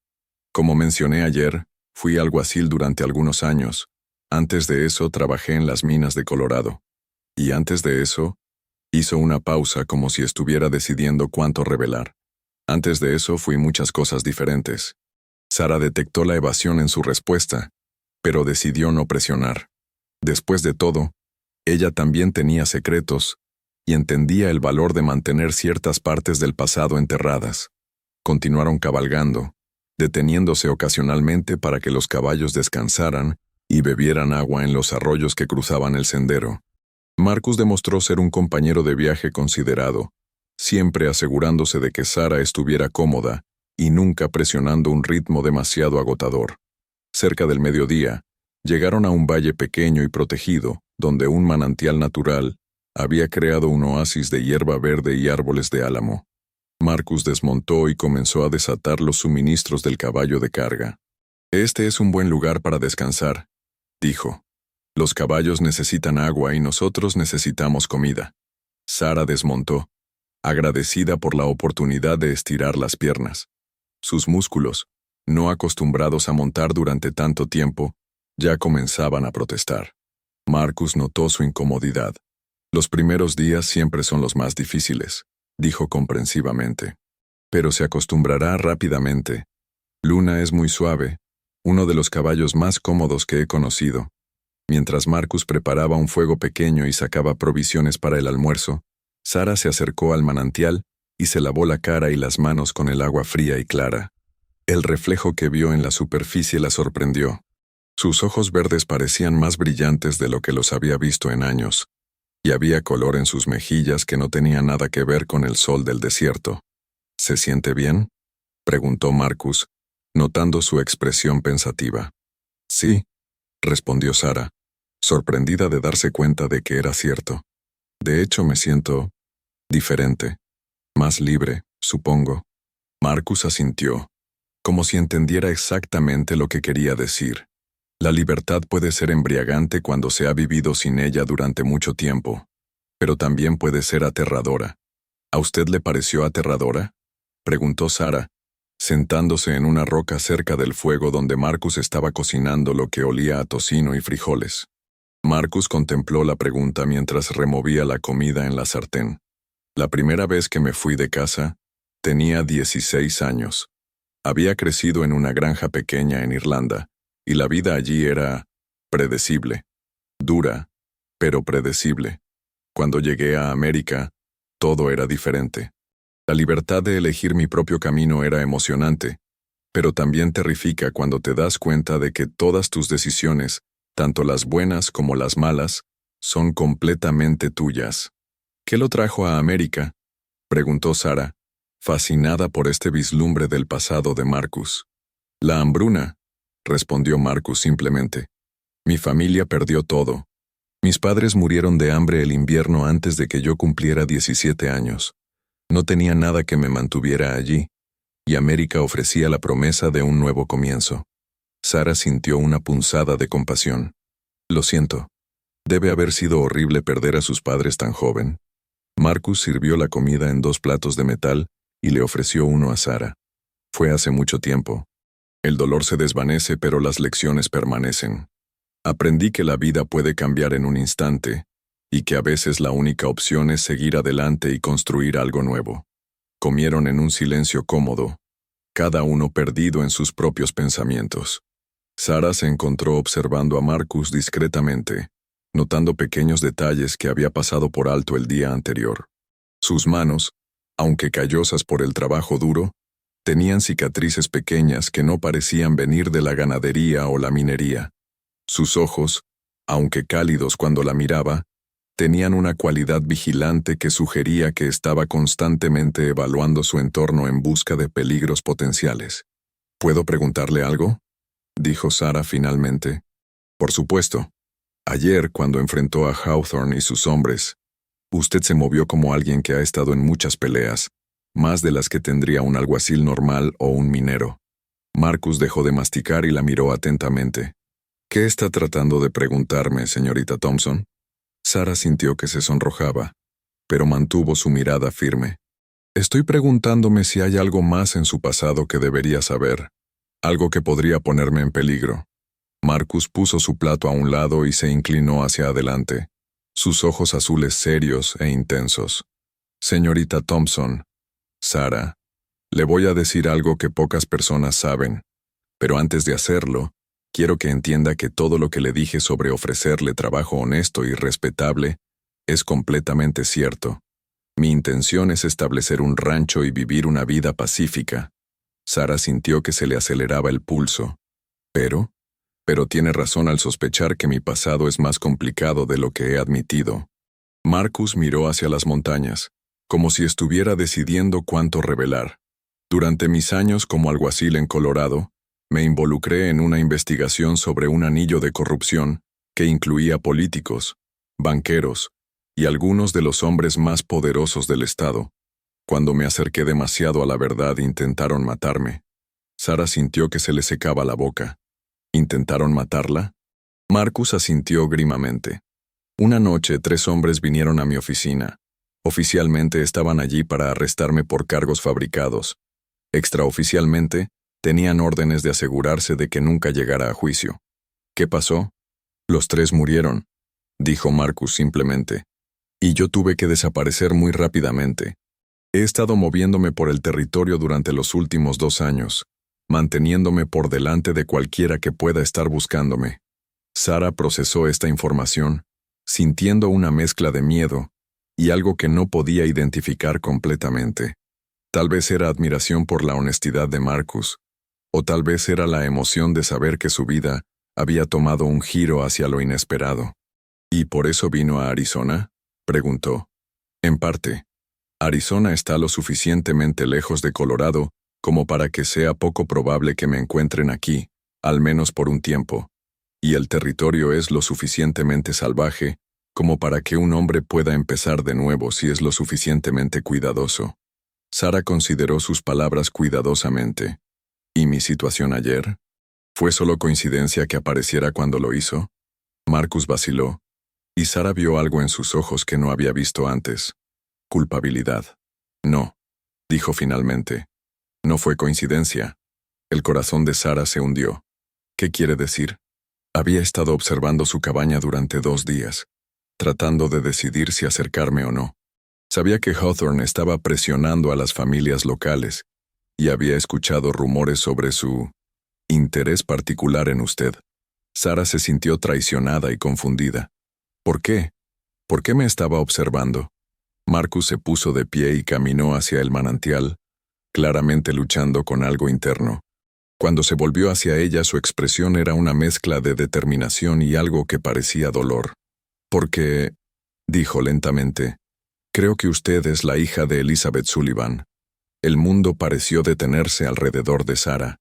Como mencioné ayer, fui alguacil durante algunos años. Antes de eso trabajé en las minas de Colorado. Y antes de eso, hizo una pausa como si estuviera decidiendo cuánto revelar. Antes de eso fui muchas cosas diferentes. Sara detectó la evasión en su respuesta, pero decidió no presionar. Después de todo, ella también tenía secretos, y entendía el valor de mantener ciertas partes del pasado enterradas. Continuaron cabalgando, deteniéndose ocasionalmente para que los caballos descansaran y bebieran agua en los arroyos que cruzaban el sendero. Marcus demostró ser un compañero de viaje considerado, siempre asegurándose de que Sara estuviera cómoda y nunca presionando un ritmo demasiado agotador. Cerca del mediodía, llegaron a un valle pequeño y protegido, donde un manantial natural había creado un oasis de hierba verde y árboles de álamo. Marcus desmontó y comenzó a desatar los suministros del caballo de carga. «Este es un buen lugar para descansar», dijo. «Los caballos necesitan agua y nosotros necesitamos comida». Sara desmontó, agradecida por la oportunidad de estirar las piernas. Sus músculos, no acostumbrados a montar durante tanto tiempo, ya comenzaban a protestar. Marcus notó su incomodidad. «Los primeros días siempre son los más difíciles», dijo comprensivamente. Pero se acostumbrará rápidamente. Luna es muy suave, uno de los caballos más cómodos que he conocido. Mientras Marcus preparaba un fuego pequeño y sacaba provisiones para el almuerzo, Sara se acercó al manantial y se lavó la cara y las manos con el agua fría y clara. El reflejo que vio en la superficie la sorprendió. Sus ojos verdes parecían más brillantes de lo que los había visto en años, y había color en sus mejillas que no tenía nada que ver con el sol del desierto. ¿Se siente bien?, preguntó Marcus, notando su expresión pensativa. Sí, respondió Sara, sorprendida de darse cuenta de que era cierto. De hecho, me siento diferente, más libre, supongo. Marcus asintió, como si entendiera exactamente lo que quería decir. La libertad puede ser embriagante cuando se ha vivido sin ella durante mucho tiempo, pero también puede ser aterradora. ¿A usted le pareció aterradora?, preguntó Sara, sentándose en una roca cerca del fuego donde Marcus estaba cocinando lo que olía a tocino y frijoles. Marcus contempló la pregunta mientras removía la comida en la sartén. La primera vez que me fui de casa, tenía 16 años. Había crecido en una granja pequeña en Irlanda, y la vida allí era predecible. Dura, pero predecible. Cuando llegué a América, todo era diferente. La libertad de elegir mi propio camino era emocionante, pero también terrifica cuando te das cuenta de que todas tus decisiones, tanto las buenas como las malas, son completamente tuyas. ¿Qué lo trajo a América?, preguntó Sara, fascinada por este vislumbre del pasado de Marcus. La hambruna, respondió Marcus simplemente. Mi familia perdió todo. Mis padres murieron de hambre el invierno antes de que yo cumpliera 17 años. No tenía nada que me mantuviera allí, y América ofrecía la promesa de un nuevo comienzo. Sara sintió una punzada de compasión. Lo siento. Debe haber sido horrible perder a sus padres tan joven. Marcus sirvió la comida en 2 platos de metal y le ofreció uno a Sara. Fue hace mucho tiempo. El dolor se desvanece, pero las lecciones permanecen. Aprendí que la vida puede cambiar en un instante, y que a veces la única opción es seguir adelante y construir algo nuevo. Comieron en un silencio cómodo, cada uno perdido en sus propios pensamientos. Sara se encontró observando a Marcus discretamente, notando pequeños detalles que había pasado por alto el día anterior. Sus manos, aunque callosas por el trabajo duro, tenían cicatrices pequeñas que no parecían venir de la ganadería o la minería. Sus ojos, aunque cálidos cuando la miraba, tenían una cualidad vigilante que sugería que estaba constantemente evaluando su entorno en busca de peligros potenciales. ¿Puedo preguntarle algo?, dijo Sara finalmente. Por supuesto. Ayer, cuando enfrentó a Hawthorne y sus hombres, usted se movió como alguien que ha estado en muchas peleas, más de las que tendría un alguacil normal o un minero. Marcus dejó de masticar y la miró atentamente. ¿Qué está tratando de preguntarme, señorita Thompson? Sara sintió que se sonrojaba, pero mantuvo su mirada firme. Estoy preguntándome si hay algo más en su pasado que debería saber, algo que podría ponerme en peligro. Marcus puso su plato a un lado y se inclinó hacia adelante, sus ojos azules serios e intensos. Señorita Thompson, Sara, le voy a decir algo que pocas personas saben, pero antes de hacerlo, quiero que entienda que todo lo que le dije sobre ofrecerle trabajo honesto y respetable es completamente cierto. Mi intención es establecer un rancho y vivir una vida pacífica. Sara sintió que se le aceleraba el pulso. Pero tiene razón al sospechar que mi pasado es más complicado de lo que he admitido. Marcus miró hacia las montañas, como si estuviera decidiendo cuánto revelar. Durante mis años como alguacil en Colorado, me involucré en una investigación sobre un anillo de corrupción que incluía políticos, banqueros y algunos de los hombres más poderosos del estado. Cuando me acerqué demasiado a la verdad, intentaron matarme. Sara sintió que se le secaba la boca. ¿Intentaron matarla? Marcus asintió grimamente. Una noche 3 hombres vinieron a mi oficina. Oficialmente estaban allí para arrestarme por cargos fabricados. Extraoficialmente, tenían órdenes de asegurarse de que nunca llegara a juicio. ¿Qué pasó? Los 3 murieron, dijo Marcus simplemente. Y yo tuve que desaparecer muy rápidamente. He estado moviéndome por el territorio durante los últimos 2 años, manteniéndome por delante de cualquiera que pueda estar buscándome. Sara procesó esta información, sintiendo una mezcla de miedo y algo que no podía identificar completamente. Tal vez era admiración por la honestidad de Marcus, o tal vez era la emoción de saber que su vida había tomado un giro hacia lo inesperado. ¿Y por eso vino a Arizona?, preguntó. En parte. Arizona está lo suficientemente lejos de Colorado como para que sea poco probable que me encuentren aquí, al menos por un tiempo, y el territorio es lo suficientemente salvaje como para que un hombre pueda empezar de nuevo si es lo suficientemente cuidadoso. Sara consideró sus palabras cuidadosamente. ¿Y mi situación ayer? ¿Fue solo coincidencia que apareciera cuando lo hizo? Marcus vaciló, y Sara vio algo en sus ojos que no había visto antes. Culpabilidad. No, dijo finalmente. No fue coincidencia. El corazón de Sara se hundió. ¿Qué quiere decir? Había estado observando su cabaña durante 2 días, tratando de decidir si acercarme o no. Sabía que Hawthorne estaba presionando a las familias locales, y había escuchado rumores sobre su interés particular en usted. Sara se sintió traicionada y confundida. ¿Por qué? ¿Por qué me estaba observando? Marcus se puso de pie y caminó hacia el manantial, claramente luchando con algo interno. Cuando se volvió hacia ella, su expresión era una mezcla de determinación y algo que parecía dolor. Porque, dijo lentamente, creo que usted es la hija de Elizabeth Sullivan. El mundo pareció detenerse alrededor de Sara.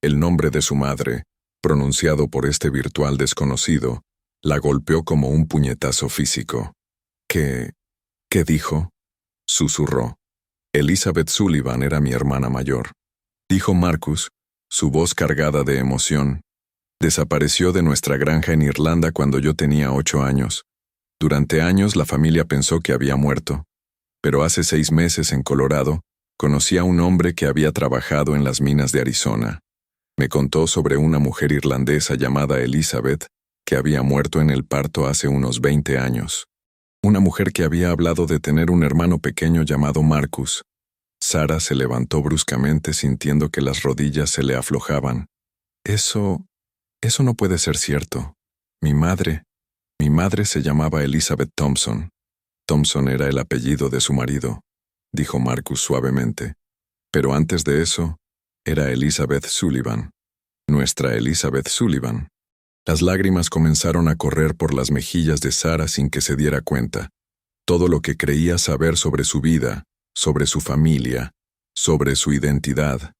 El nombre de su madre, pronunciado por este virtual desconocido, la golpeó como un puñetazo físico. ¿Qué dijo? Susurró. Elizabeth Sullivan era mi hermana mayor. Dijo Marcus, su voz cargada de emoción. Desapareció de nuestra granja en Irlanda cuando yo tenía 8 años. Durante años la familia pensó que había muerto. Pero hace 6 meses en Colorado, conocí a un hombre que había trabajado en las minas de Arizona. Me contó sobre una mujer irlandesa llamada Elizabeth, que había muerto en el parto hace unos 20 años. Una mujer que había hablado de tener un hermano pequeño llamado Marcus. Sara se levantó bruscamente sintiendo que las rodillas se le aflojaban. Eso no puede ser cierto. Mi madre se llamaba Elizabeth Thompson. Thompson era el apellido de su marido, dijo Marcus suavemente. Pero antes de eso, era Elizabeth Sullivan. Nuestra Elizabeth Sullivan. Las lágrimas comenzaron a correr por las mejillas de Sara sin que se diera cuenta. Todo lo que creía saber sobre su vida, sobre su familia, sobre su identidad,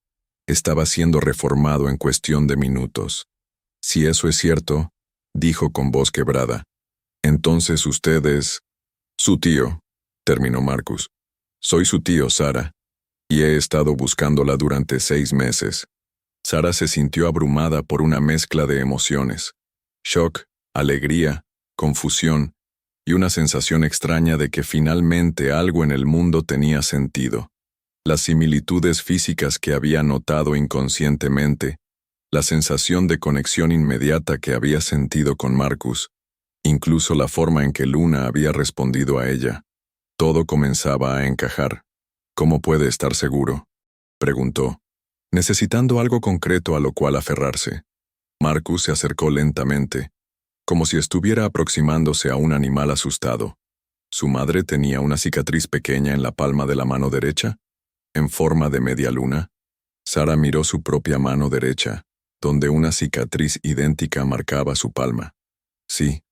estaba siendo reformado en cuestión de minutos. Si eso es cierto, dijo con voz quebrada, entonces usted es su tío, terminó Marcus. Soy su tío, Sara, y he estado buscándola durante 6 meses. Sara se sintió abrumada por una mezcla de emociones. Shock, alegría, confusión y una sensación extraña de que finalmente algo en el mundo tenía sentido. Las similitudes físicas que había notado inconscientemente, la sensación de conexión inmediata que había sentido con Marcus, incluso la forma en que Luna había respondido a ella. Todo comenzaba a encajar. ¿Cómo puede estar seguro?, preguntó, necesitando algo concreto a lo cual aferrarse. Marcus se acercó lentamente, como si estuviera aproximándose a un animal asustado. ¿Su madre tenía una cicatriz pequeña en la palma de la mano derecha, en forma de media luna? Sara miró su propia mano derecha, donde una cicatriz idéntica marcaba su palma. Sí,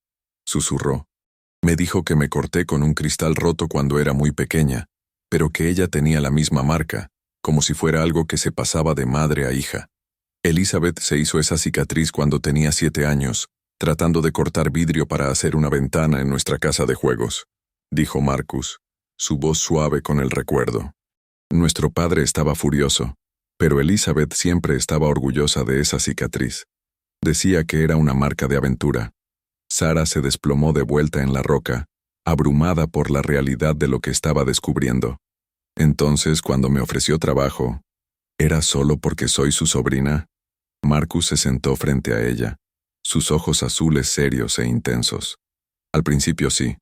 susurró. Me dijo que me corté con un cristal roto cuando era muy pequeña, pero que ella tenía la misma marca, como si fuera algo que se pasaba de madre a hija. Elizabeth se hizo esa cicatriz cuando tenía 7 años, tratando de cortar vidrio para hacer una ventana en nuestra casa de juegos, dijo Marcus, su voz suave con el recuerdo. Nuestro padre estaba furioso, pero Elizabeth siempre estaba orgullosa de esa cicatriz. Decía que era una marca de aventura. Sara se desplomó de vuelta en la roca, abrumada por la realidad de lo que estaba descubriendo. Entonces, cuando me ofreció trabajo, ¿era solo porque soy su sobrina? Marcus se sentó frente a ella, sus ojos azules serios e intensos. Al principio sí.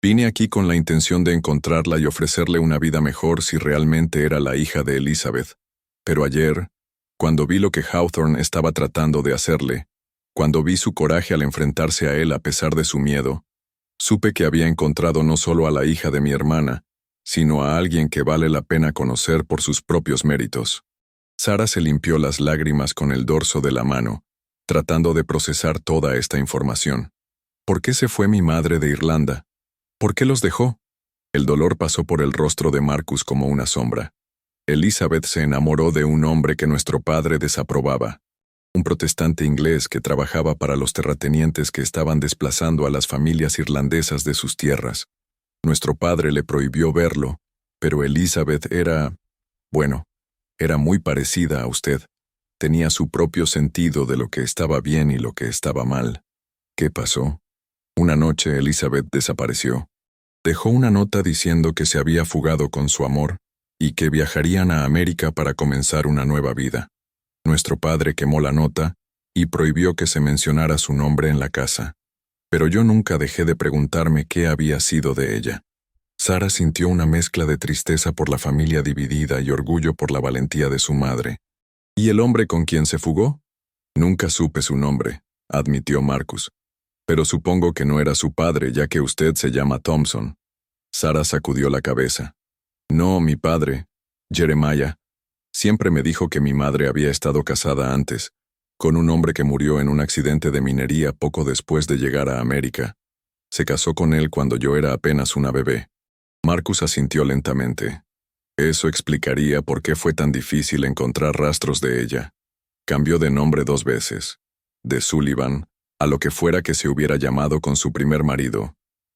Vine aquí con la intención de encontrarla y ofrecerle una vida mejor si realmente era la hija de Elizabeth. Pero ayer, cuando vi lo que Hawthorne estaba tratando de hacerle, cuando vi su coraje al enfrentarse a él a pesar de su miedo, supe que había encontrado no solo a la hija de mi hermana, sino a alguien que vale la pena conocer por sus propios méritos. Sarah se limpió las lágrimas con el dorso de la mano, tratando de procesar toda esta información. ¿Por qué se fue mi madre de Irlanda? ¿Por qué los dejó? El dolor pasó por el rostro de Marcus como una sombra. Elizabeth se enamoró de un hombre que nuestro padre desaprobaba, un protestante inglés que trabajaba para los terratenientes que estaban desplazando a las familias irlandesas de sus tierras. Nuestro padre le prohibió verlo, pero Elizabeth era muy parecida a usted. Tenía su propio sentido de lo que estaba bien y lo que estaba mal. ¿Qué pasó? Una noche Elizabeth desapareció. Dejó una nota diciendo que se había fugado con su amor y que viajarían a América para comenzar una nueva vida. Nuestro padre quemó la nota y prohibió que se mencionara su nombre en la casa. Pero yo nunca dejé de preguntarme qué había sido de ella. Sarah sintió una mezcla de tristeza por la familia dividida y orgullo por la valentía de su madre. ¿Y el hombre con quien se fugó? Nunca supe su nombre, admitió Marcus. Pero supongo que no era su padre, ya que usted se llama Thompson. Sarah sacudió la cabeza. No, mi padre, Jeremiah, siempre me dijo que mi madre había estado casada antes, con un hombre que murió en un accidente de minería poco después de llegar a América. Se casó con él cuando yo era apenas una bebé. Marcus asintió lentamente. Eso explicaría por qué fue tan difícil encontrar rastros de ella. Cambió de nombre 2 veces, de Sullivan a lo que fuera que se hubiera llamado con su primer marido,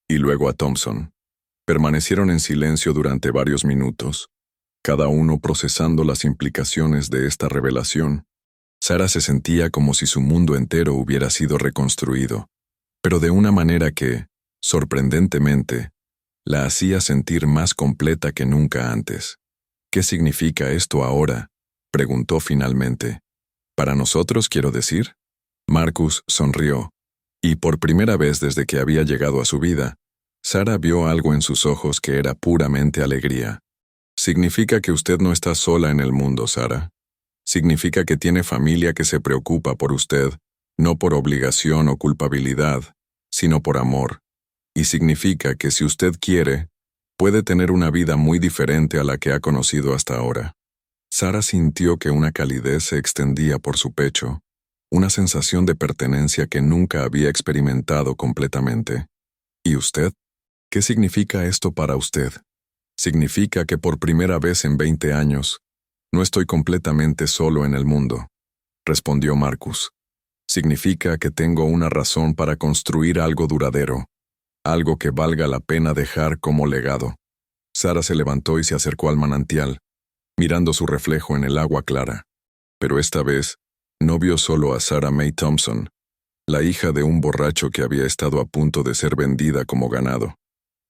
y luego a Thompson. Permanecieron en silencio durante varios minutos, cada uno procesando las implicaciones de esta revelación. Sarah se sentía como si su mundo entero hubiera sido reconstruido, pero de una manera que, sorprendentemente, la hacía sentir más completa que nunca antes. ¿Qué significa esto ahora?, preguntó finalmente. ¿Para nosotros, quiero decir? Marcus sonrió, y por primera vez desde que había llegado a su vida, Sarah vio algo en sus ojos que era puramente alegría. Significa que usted no está sola en el mundo, Sarah. Significa que tiene familia que se preocupa por usted, no por obligación o culpabilidad, sino por amor. Y significa que si usted quiere, puede tener una vida muy diferente a la que ha conocido hasta ahora. Sarah sintió que una calidez se extendía por su pecho, una sensación de pertenencia que nunca había experimentado completamente. ¿Y usted? ¿Qué significa esto para usted? Significa que por primera vez en 20 años, no estoy completamente solo en el mundo, respondió Marcus. Significa que tengo una razón para construir algo duradero, algo que valga la pena dejar como legado. Sarah se levantó y se acercó al manantial, mirando su reflejo en el agua clara. Pero esta vez, no vio solo a Sarah May Thompson, la hija de un borracho que había estado a punto de ser vendida como ganado.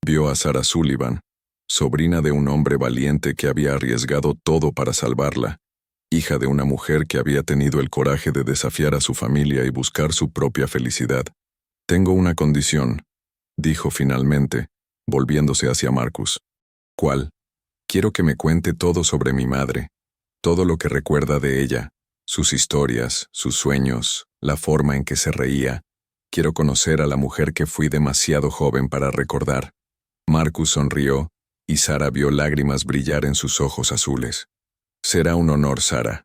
Vio a Sarah Sullivan, sobrina de un hombre valiente que había arriesgado todo para salvarla, hija de una mujer que había tenido el coraje de desafiar a su familia y buscar su propia felicidad. Tengo una condición, dijo finalmente, volviéndose hacia Marcus. ¿Cuál? Quiero que me cuente todo sobre mi madre, todo lo que recuerda de ella, sus historias, sus sueños, la forma en que se reía. Quiero conocer a la mujer que fui demasiado joven para recordar. Marcus sonrió, y Sarah vio lágrimas brillar en sus ojos azules. Será un honor, Sarah.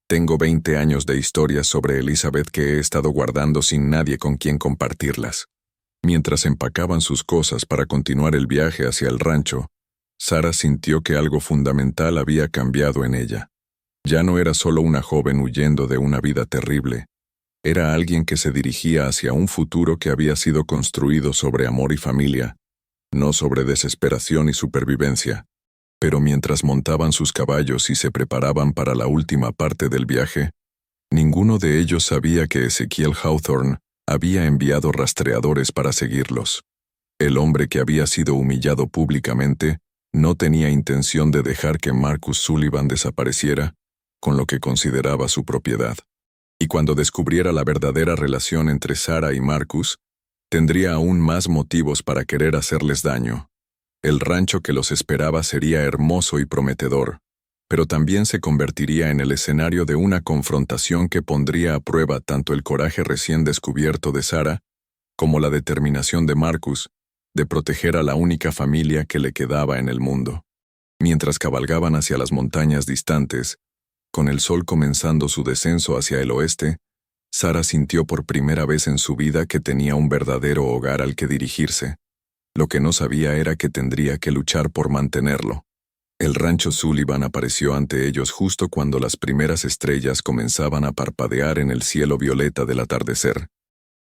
Tengo 20 años de historias sobre Elizabeth que he estado guardando sin nadie con quien compartirlas. Mientras empacaban sus cosas para continuar el viaje hacia el rancho, Sarah sintió que algo fundamental había cambiado en ella. Ya no era solo una joven huyendo de una vida terrible. Era alguien que se dirigía hacia un futuro que había sido construido sobre amor y familia, no sobre desesperación y supervivencia. Pero mientras montaban sus caballos y se preparaban para la última parte del viaje, ninguno de ellos sabía que Ezekiel Hawthorne había enviado rastreadores para seguirlos. El hombre que había sido humillado públicamente no tenía intención de dejar que Marcus Sullivan desapareciera con lo que consideraba su propiedad. Y cuando descubriera la verdadera relación entre Sarah y Marcus, tendría aún más motivos para querer hacerles daño. El rancho que los esperaba sería hermoso y prometedor, pero también se convertiría en el escenario de una confrontación que pondría a prueba tanto el coraje recién descubierto de Sarah como la determinación de Marcus de proteger a la única familia que le quedaba en el mundo. Mientras cabalgaban hacia las montañas distantes, con el sol comenzando su descenso hacia el oeste, Sarah sintió por primera vez en su vida que tenía un verdadero hogar al que dirigirse. Lo que no sabía era que tendría que luchar por mantenerlo. El rancho Sullivan apareció ante ellos justo cuando las primeras estrellas comenzaban a parpadear en el cielo violeta del atardecer.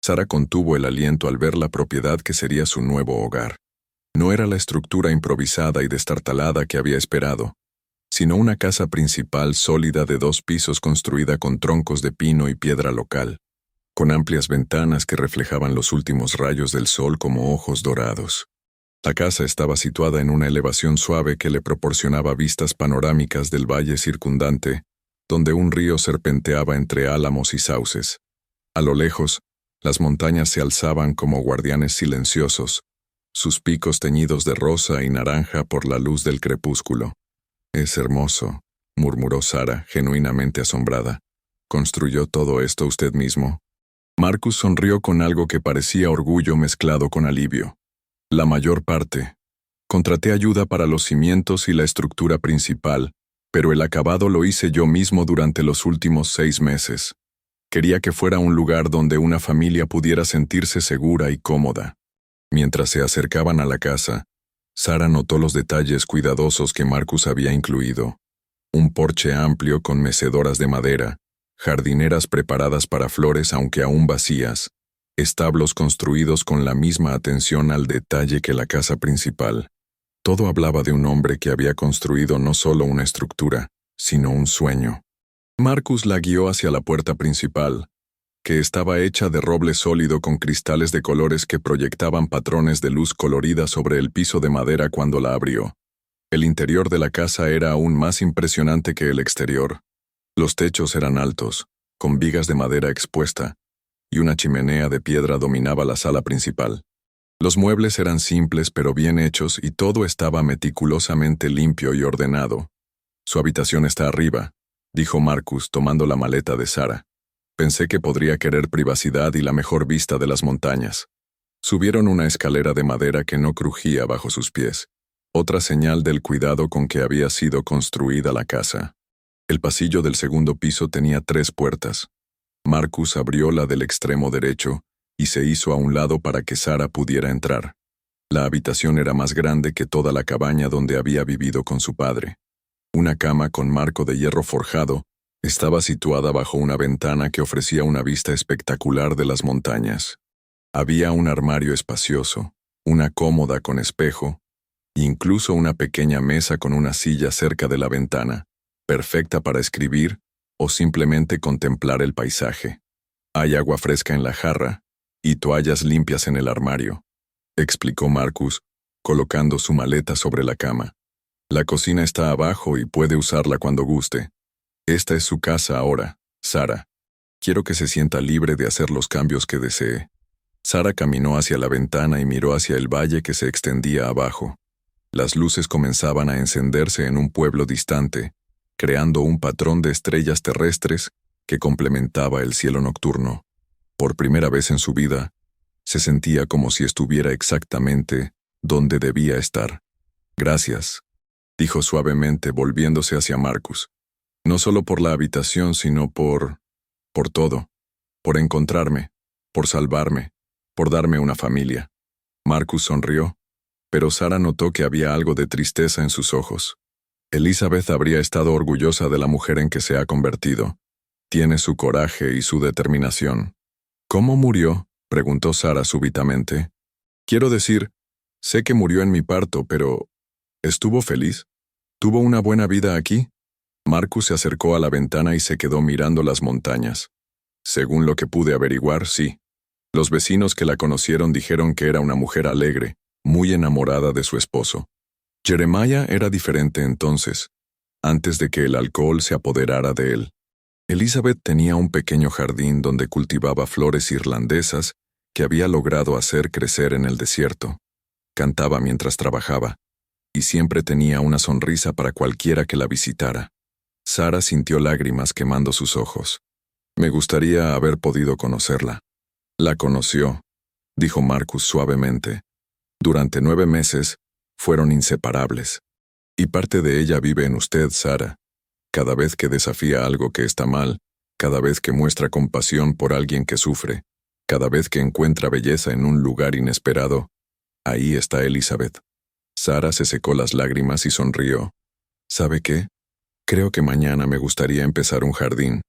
Sarah contuvo el aliento al ver la propiedad que sería su nuevo hogar. No era la estructura improvisada y destartalada que había esperado, sino una casa principal sólida de 2 pisos construida con troncos de pino y piedra local, con amplias ventanas que reflejaban los últimos rayos del sol como ojos dorados. La casa estaba situada en una elevación suave que le proporcionaba vistas panorámicas del valle circundante, donde un río serpenteaba entre álamos y sauces. A lo lejos, las montañas se alzaban como guardianes silenciosos, sus picos teñidos de rosa y naranja por la luz del crepúsculo. «Es hermoso», murmuró Sarah, genuinamente asombrada. «¿Construyó todo esto usted mismo?» Marcus sonrió con algo que parecía orgullo mezclado con alivio. «La mayor parte. Contraté ayuda para los cimientos y la estructura principal, pero el acabado lo hice yo mismo durante los últimos 6 meses. Quería que fuera un lugar donde una familia pudiera sentirse segura y cómoda». Mientras se acercaban a la casa, Sarah notó los detalles cuidadosos que Marcus había incluido. Un porche amplio con mecedoras de madera, jardineras preparadas para flores aunque aún vacías, establos construidos con la misma atención al detalle que la casa principal. Todo hablaba de un hombre que había construido no solo una estructura, sino un sueño. Marcus la guió hacia la puerta principal, que estaba hecha de roble sólido con cristales de colores que proyectaban patrones de luz colorida sobre el piso de madera cuando la abrió. El interior de la casa era aún más impresionante que el exterior. Los techos eran altos, con vigas de madera expuesta, y una chimenea de piedra dominaba la sala principal. Los muebles eran simples pero bien hechos y todo estaba meticulosamente limpio y ordenado. «Su habitación está arriba», dijo Marcus tomando la maleta de Sarah. «Pensé que podría querer privacidad y la mejor vista de las montañas». Subieron una escalera de madera que no crujía bajo sus pies, otra señal del cuidado con que había sido construida la casa. El pasillo del segundo piso tenía 3 puertas. Marcus abrió la del extremo derecho y se hizo a un lado para que Sarah pudiera entrar. La habitación era más grande que toda la cabaña donde había vivido con su padre. Una cama con marco de hierro forjado estaba situada bajo una ventana que ofrecía una vista espectacular de las montañas. Había un armario espacioso, una cómoda con espejo, e incluso una pequeña mesa con una silla cerca de la ventana, perfecta para escribir o simplemente contemplar el paisaje. «Hay agua fresca en la jarra y toallas limpias en el armario», explicó Marcus, colocando su maleta sobre la cama. «La cocina está abajo y puede usarla cuando guste. Esta es su casa ahora, Sarah. Quiero que se sienta libre de hacer los cambios que desee». Sarah caminó hacia la ventana y miró hacia el valle que se extendía abajo. Las luces comenzaban a encenderse en un pueblo distante, creando un patrón de estrellas terrestres que complementaba el cielo nocturno. Por primera vez en su vida, se sentía como si estuviera exactamente donde debía estar. «Gracias», dijo suavemente volviéndose hacia Marcus. «No solo por la habitación, sino por todo. Por encontrarme, por salvarme, por darme una familia». Marcus sonrió, pero Sarah notó que había algo de tristeza en sus ojos. Elizabeth habría estado orgullosa de la mujer en que se ha convertido. Tiene su coraje y su determinación. «¿Cómo murió?», preguntó Sarah súbitamente. «Quiero decir, sé que murió en mi parto, pero ¿estuvo feliz? ¿Tuvo una buena vida aquí?» Marcus se acercó a la ventana y se quedó mirando las montañas. «Según lo que pude averiguar, sí. Los vecinos que la conocieron dijeron que era una mujer alegre, muy enamorada de su esposo. Jeremiah era diferente entonces, antes de que el alcohol se apoderara de él. Elizabeth tenía un pequeño jardín donde cultivaba flores irlandesas que había logrado hacer crecer en el desierto. Cantaba mientras trabajaba, y siempre tenía una sonrisa para cualquiera que la visitara. Sara sintió lágrimas quemando sus ojos. Me gustaría haber podido conocerla. La conoció, dijo Marcus suavemente. Durante 9 meses, fueron inseparables. Y parte de ella vive en usted, Sara. Cada vez que desafía algo que está mal, cada vez que muestra compasión por alguien que sufre, cada vez que encuentra belleza en un lugar inesperado, ahí está Elizabeth. Sara se secó las lágrimas y sonrió. ¿Sabe qué? Creo que mañana me gustaría empezar un jardín.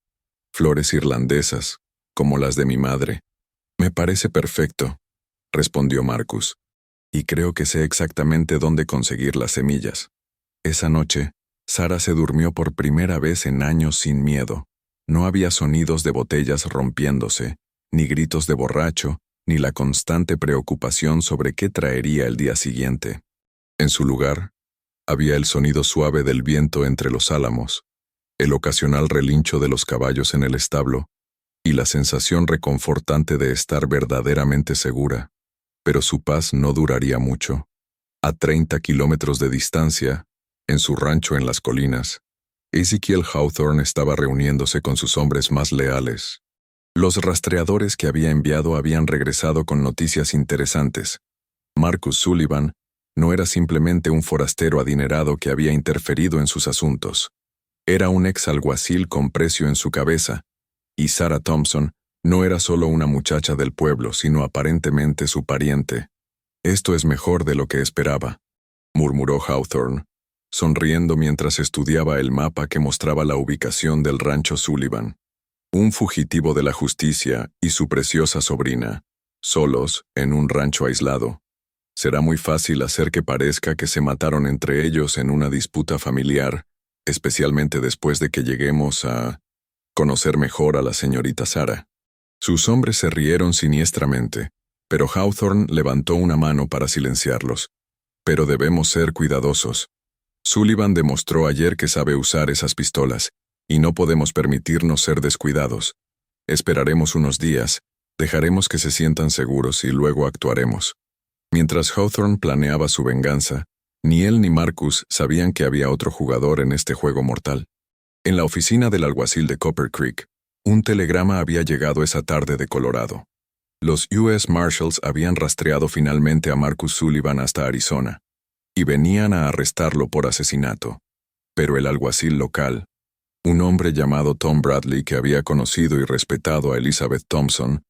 Flores irlandesas, como las de mi madre. Me parece perfecto, respondió Marcus. Y creo que sé exactamente dónde conseguir las semillas. Esa noche, Sara se durmió por primera vez en años sin miedo. No había sonidos de botellas rompiéndose, ni gritos de borracho, ni la constante preocupación sobre qué traería el día siguiente. En su lugar, había el sonido suave del viento entre los álamos, el ocasional relincho de los caballos en el establo, y la sensación reconfortante de estar verdaderamente segura. Pero su paz no duraría mucho. A 30 kilómetros de distancia, en su rancho en las colinas, Ezekiel Hawthorne estaba reuniéndose con sus hombres más leales. Los rastreadores que había enviado habían regresado con noticias interesantes. Marcus Sullivan no era simplemente un forastero adinerado que había interferido en sus asuntos. Era un ex alguacil con precio en su cabeza, y Sara Thompson no era solo una muchacha del pueblo, sino aparentemente su pariente. Esto es mejor de lo que esperaba, murmuró Hawthorne, sonriendo mientras estudiaba el mapa que mostraba la ubicación del rancho Sullivan. Un fugitivo de la justicia y su preciosa sobrina, solos en un rancho aislado. Será muy fácil hacer que parezca que se mataron entre ellos en una disputa familiar, especialmente después de que lleguemos a conocer mejor a la señorita Sara. Sus hombres se rieron siniestramente, pero Hawthorne levantó una mano para silenciarlos. Pero debemos ser cuidadosos. Sullivan demostró ayer que sabe usar esas pistolas, y no podemos permitirnos ser descuidados. Esperaremos unos días, dejaremos que se sientan seguros y luego actuaremos. Mientras Hawthorne planeaba su venganza, ni él ni Marcus sabían que había otro jugador en este juego mortal. En la oficina del alguacil de Copper Creek, un telegrama había llegado esa tarde de Colorado. Los U.S. Marshals habían rastreado finalmente a Marcus Sullivan hasta Arizona, y venían a arrestarlo por asesinato. Pero el alguacil local, un hombre llamado Tom Bradley que había conocido y respetado a Elizabeth Thompson,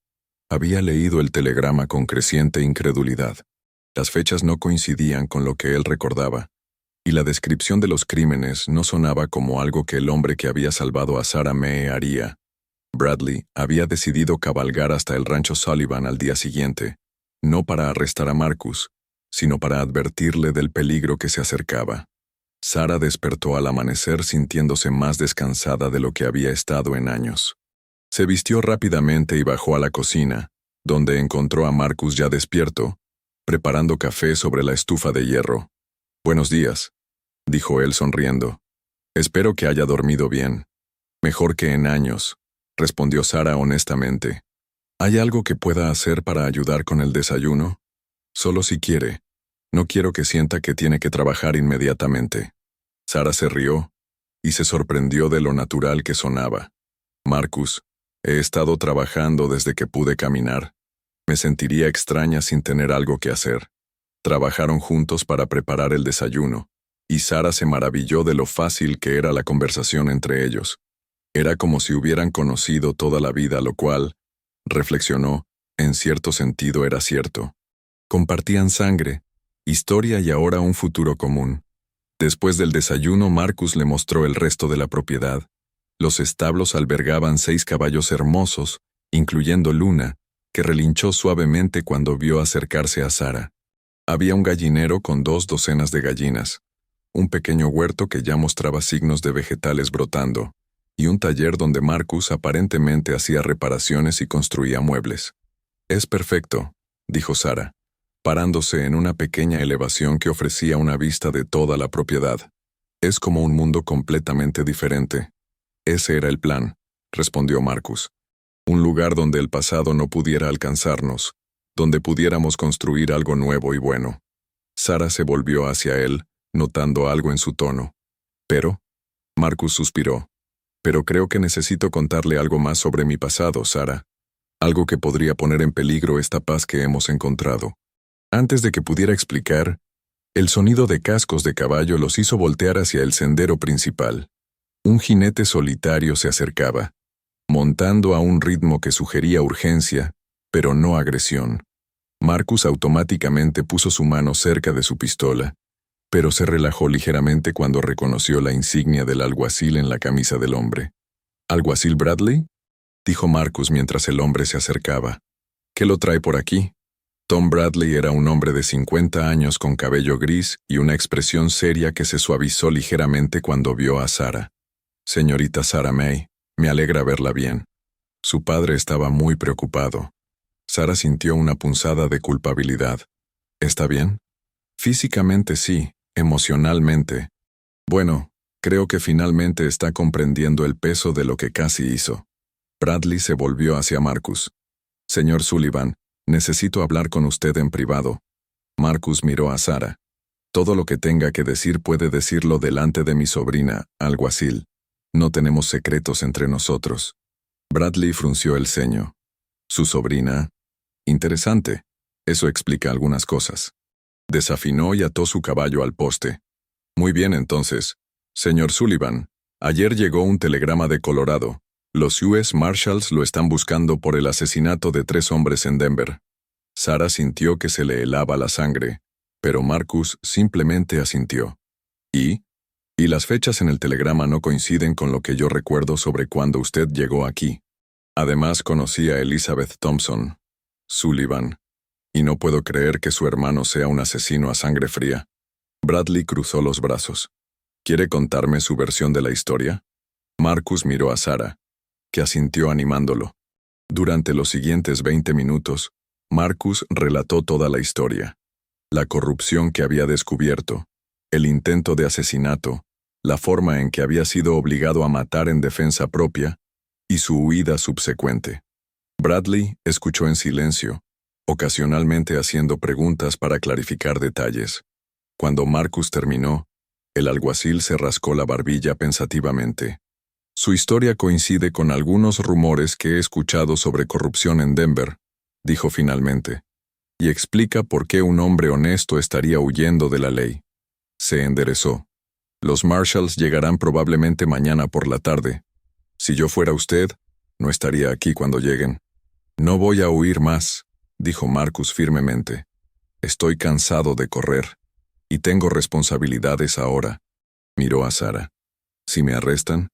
había leído el telegrama con creciente incredulidad. Las fechas no coincidían con lo que él recordaba, y la descripción de los crímenes no sonaba como algo que el hombre que había salvado a Sara Mae haría. Bradley había decidido cabalgar hasta el rancho Sullivan al día siguiente, no para arrestar a Marcus, sino para advertirle del peligro que se acercaba. Sara despertó al amanecer sintiéndose más descansada de lo que había estado en años. Se vistió rápidamente y bajó a la cocina, donde encontró a Marcus ya despierto, preparando café sobre la estufa de hierro. «Buenos días», dijo él sonriendo. «Espero que haya dormido bien». «Mejor que en años», respondió Sara honestamente. «¿Hay algo que pueda hacer para ayudar con el desayuno?» «Solo si quiere. No quiero que sienta que tiene que trabajar inmediatamente». Sara se rió, y se sorprendió de lo natural que sonaba. «Marcus, he estado trabajando desde que pude caminar. Me sentiría extraña sin tener algo que hacer». Trabajaron juntos para preparar el desayuno, y Sara se maravilló de lo fácil que era la conversación entre ellos. Era como si hubieran conocido toda la vida, lo cual, reflexionó, en cierto sentido era cierto. Compartían sangre, historia y ahora un futuro común. Después del desayuno, Marcus le mostró el resto de la propiedad. Los establos albergaban 6 caballos hermosos, incluyendo Luna, que relinchó suavemente cuando vio acercarse a Sara. Había un gallinero con 2 docenas de gallinas, un pequeño huerto que ya mostraba signos de vegetales brotando, y un taller donde Marcus aparentemente hacía reparaciones y construía muebles. «Es perfecto», dijo Sara, parándose en una pequeña elevación que ofrecía una vista de toda la propiedad. «Es como un mundo completamente diferente». «Ese era el plan», respondió Marcus. «Un lugar donde el pasado no pudiera alcanzarnos, donde pudiéramos construir algo nuevo y bueno. Sara se volvió hacia él, notando algo en su tono. Pero, Marcus suspiró. Pero creo que necesito contarle algo más sobre mi pasado, Sara. Algo que podría poner en peligro esta paz que hemos encontrado. Antes de que pudiera explicar, el sonido de cascos de caballo los hizo voltear hacia el sendero principal. Un jinete solitario se acercaba, montando a un ritmo que sugería urgencia, pero no agresión. Marcus automáticamente puso su mano cerca de su pistola, pero se relajó ligeramente cuando reconoció la insignia del alguacil en la camisa del hombre. ¿Alguacil Bradley?, dijo Marcus mientras el hombre se acercaba. ¿Qué lo trae por aquí? Tom Bradley era un hombre de 50 años con cabello gris y una expresión seria que se suavizó ligeramente cuando vio a Sara. Señorita Sara May, me alegra verla bien. Su padre estaba muy preocupado. Sara sintió una punzada de culpabilidad. ¿Está bien? Físicamente sí, emocionalmente. Bueno, creo que finalmente está comprendiendo el peso de lo que casi hizo. Bradley se volvió hacia Marcus. Señor Sullivan, necesito hablar con usted en privado. Marcus miró a Sara. Todo lo que tenga que decir puede decirlo delante de mi sobrina, alguacil. No tenemos secretos entre nosotros. Bradley frunció el ceño. ¿Su sobrina? Interesante. Eso explica algunas cosas. Desafinó y ató su caballo al poste. Muy bien entonces. Señor Sullivan, ayer llegó un telegrama de Colorado. Los U.S. Marshals lo están buscando por el asesinato de 3 hombres en Denver. Sara sintió que se le helaba la sangre, pero Marcus simplemente asintió. ¿Y las fechas en el telegrama no coinciden con lo que yo recuerdo sobre cuando usted llegó aquí. Además conocí a Elizabeth Thompson, Sullivan, y no puedo creer que su hermano sea un asesino a sangre fría. Bradley cruzó los brazos. ¿Quiere contarme su versión de la historia? Marcus miró a Sara, que asintió animándolo. Durante los siguientes 20 minutos, Marcus relató toda la historia. La corrupción que había descubierto, el intento de asesinato, la forma en que había sido obligado a matar en defensa propia y su huida subsecuente. Bradley escuchó en silencio, ocasionalmente haciendo preguntas para clarificar detalles. Cuando Marcus terminó, el alguacil se rascó la barbilla pensativamente. Su historia coincide con algunos rumores que he escuchado sobre corrupción en Denver, dijo finalmente, y explica por qué un hombre honesto estaría huyendo de la ley. Se enderezó. Los Marshals llegarán probablemente mañana por la tarde. Si yo fuera usted, no estaría aquí cuando lleguen. No voy a huir más, dijo Marcus firmemente. Estoy cansado de correr, y tengo responsabilidades ahora. Miró a Sara. Si me arrestan,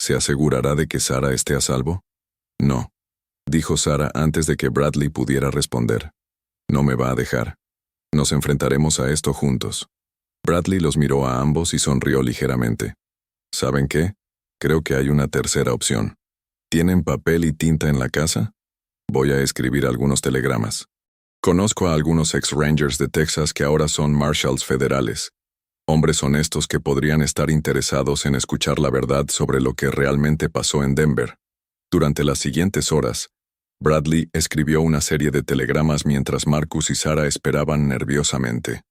¿se asegurará de que Sara esté a salvo? No, dijo Sara antes de que Bradley pudiera responder. No me va a dejar. Nos enfrentaremos a esto juntos. Bradley los miró a ambos y sonrió ligeramente. ¿Saben qué? Creo que hay una tercera opción. ¿Tienen papel y tinta en la casa? Voy a escribir algunos telegramas. Conozco a algunos ex-rangers de Texas que ahora son marshals federales. Hombres honestos que podrían estar interesados en escuchar la verdad sobre lo que realmente pasó en Denver. Durante las siguientes horas, Bradley escribió una serie de telegramas mientras Marcus y Sara esperaban nerviosamente.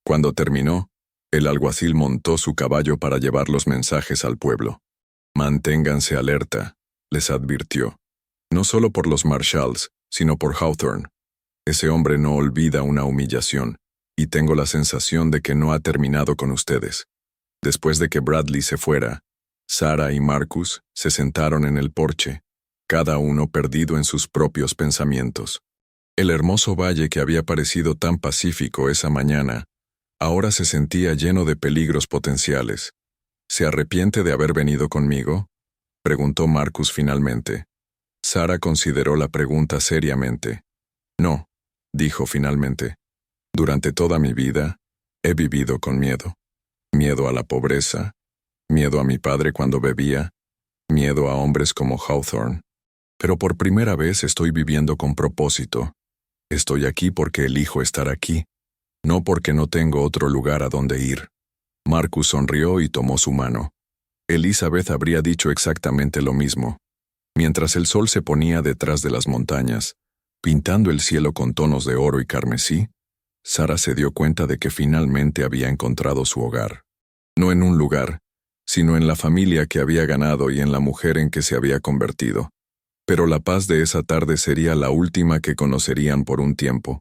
Cuando terminó, el alguacil montó su caballo para llevar los mensajes al pueblo. Manténganse alerta, les advirtió. No solo por los Marshals, sino por Hawthorne. Ese hombre no olvida una humillación, y tengo la sensación de que no ha terminado con ustedes. Después de que Bradley se fuera, Sara y Marcus se sentaron en el porche, cada uno perdido en sus propios pensamientos. El hermoso valle que había parecido tan pacífico esa mañana, ahora se sentía lleno de peligros potenciales. ¿Se arrepiente de haber venido conmigo?, preguntó Marcus finalmente. Sara consideró la pregunta seriamente. No, dijo finalmente. Durante toda mi vida, he vivido con miedo. Miedo a la pobreza, miedo a mi padre cuando bebía, miedo a hombres como Hawthorne. Pero por primera vez estoy viviendo con propósito. Estoy aquí porque elijo estar aquí, no porque no tengo otro lugar a donde ir. Marcus sonrió y tomó su mano. Elizabeth habría dicho exactamente lo mismo. Mientras el sol se ponía detrás de las montañas, Pintando el cielo con tonos de oro y carmesí, Sara se dio cuenta de que finalmente había encontrado su hogar. No en un lugar, sino en la familia que había ganado y en la mujer en que se había convertido. Pero la paz de esa tarde sería la última que conocerían por un tiempo.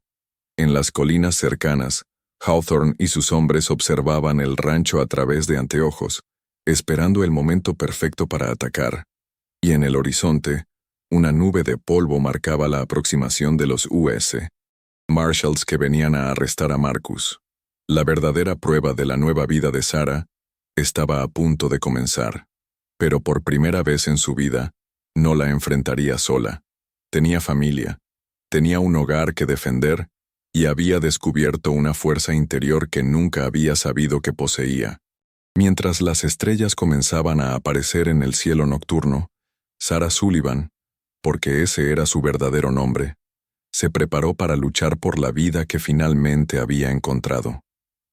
En las colinas cercanas, Hawthorne y sus hombres observaban el rancho a través de anteojos, esperando el momento perfecto para atacar. Y en el horizonte, una nube de polvo marcaba la aproximación de los US Marshals que venían a arrestar a Marcus. La verdadera prueba de la nueva vida de Sara estaba a punto de comenzar. Pero por primera vez en su vida, no la enfrentaría sola. Tenía familia, tenía un hogar que defender y había descubierto una fuerza interior que nunca había sabido que poseía. Mientras las estrellas comenzaban a aparecer en el cielo nocturno, Sarah Sullivan, porque ese era su verdadero nombre, se preparó para luchar por la vida que finalmente había encontrado.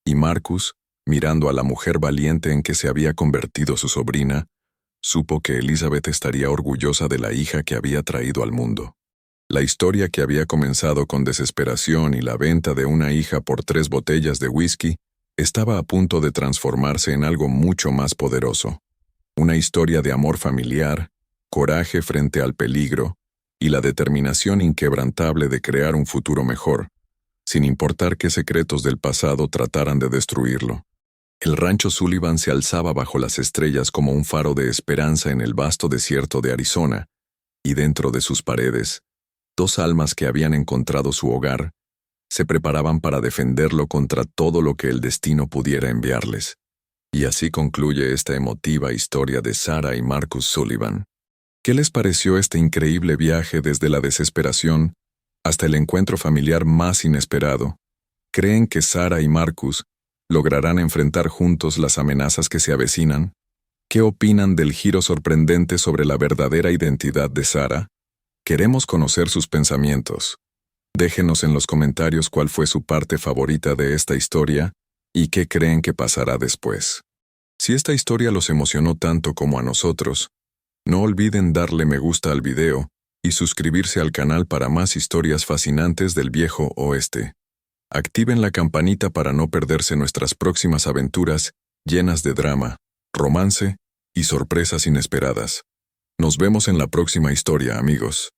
Y Marcus, mirando a la mujer valiente en que se había convertido su sobrina, supo que Elizabeth estaría orgullosa de la hija que había traído al mundo. La historia que había comenzado con desesperación y la venta de una hija por 3 botellas de whisky estaba a punto de transformarse en algo mucho más poderoso. Una historia de amor familiar, coraje frente al peligro y la determinación inquebrantable de crear un futuro mejor, sin importar qué secretos del pasado trataran de destruirlo. El rancho Sullivan se alzaba bajo las estrellas como un faro de esperanza en el vasto desierto de Arizona, y dentro de sus paredes, 2 almas que habían encontrado su hogar, se preparaban para defenderlo contra todo lo que el destino pudiera enviarles. Y así concluye esta emotiva historia de Sara y Marcus Sullivan. ¿Qué les pareció este increíble viaje desde la desesperación hasta el encuentro familiar más inesperado? ¿Creen que Sara y Marcus lograrán enfrentar juntos las amenazas que se avecinan? ¿Qué opinan del giro sorprendente sobre la verdadera identidad de Sara? Queremos conocer sus pensamientos. Déjenos en los comentarios cuál fue su parte favorita de esta historia y qué creen que pasará después. Si esta historia los emocionó tanto como a nosotros, no olviden darle me gusta al video y suscribirse al canal para más historias fascinantes del viejo oeste. Activen la campanita para no perderse nuestras próximas aventuras llenas de drama, romance y sorpresas inesperadas. Nos vemos en la próxima historia, amigos.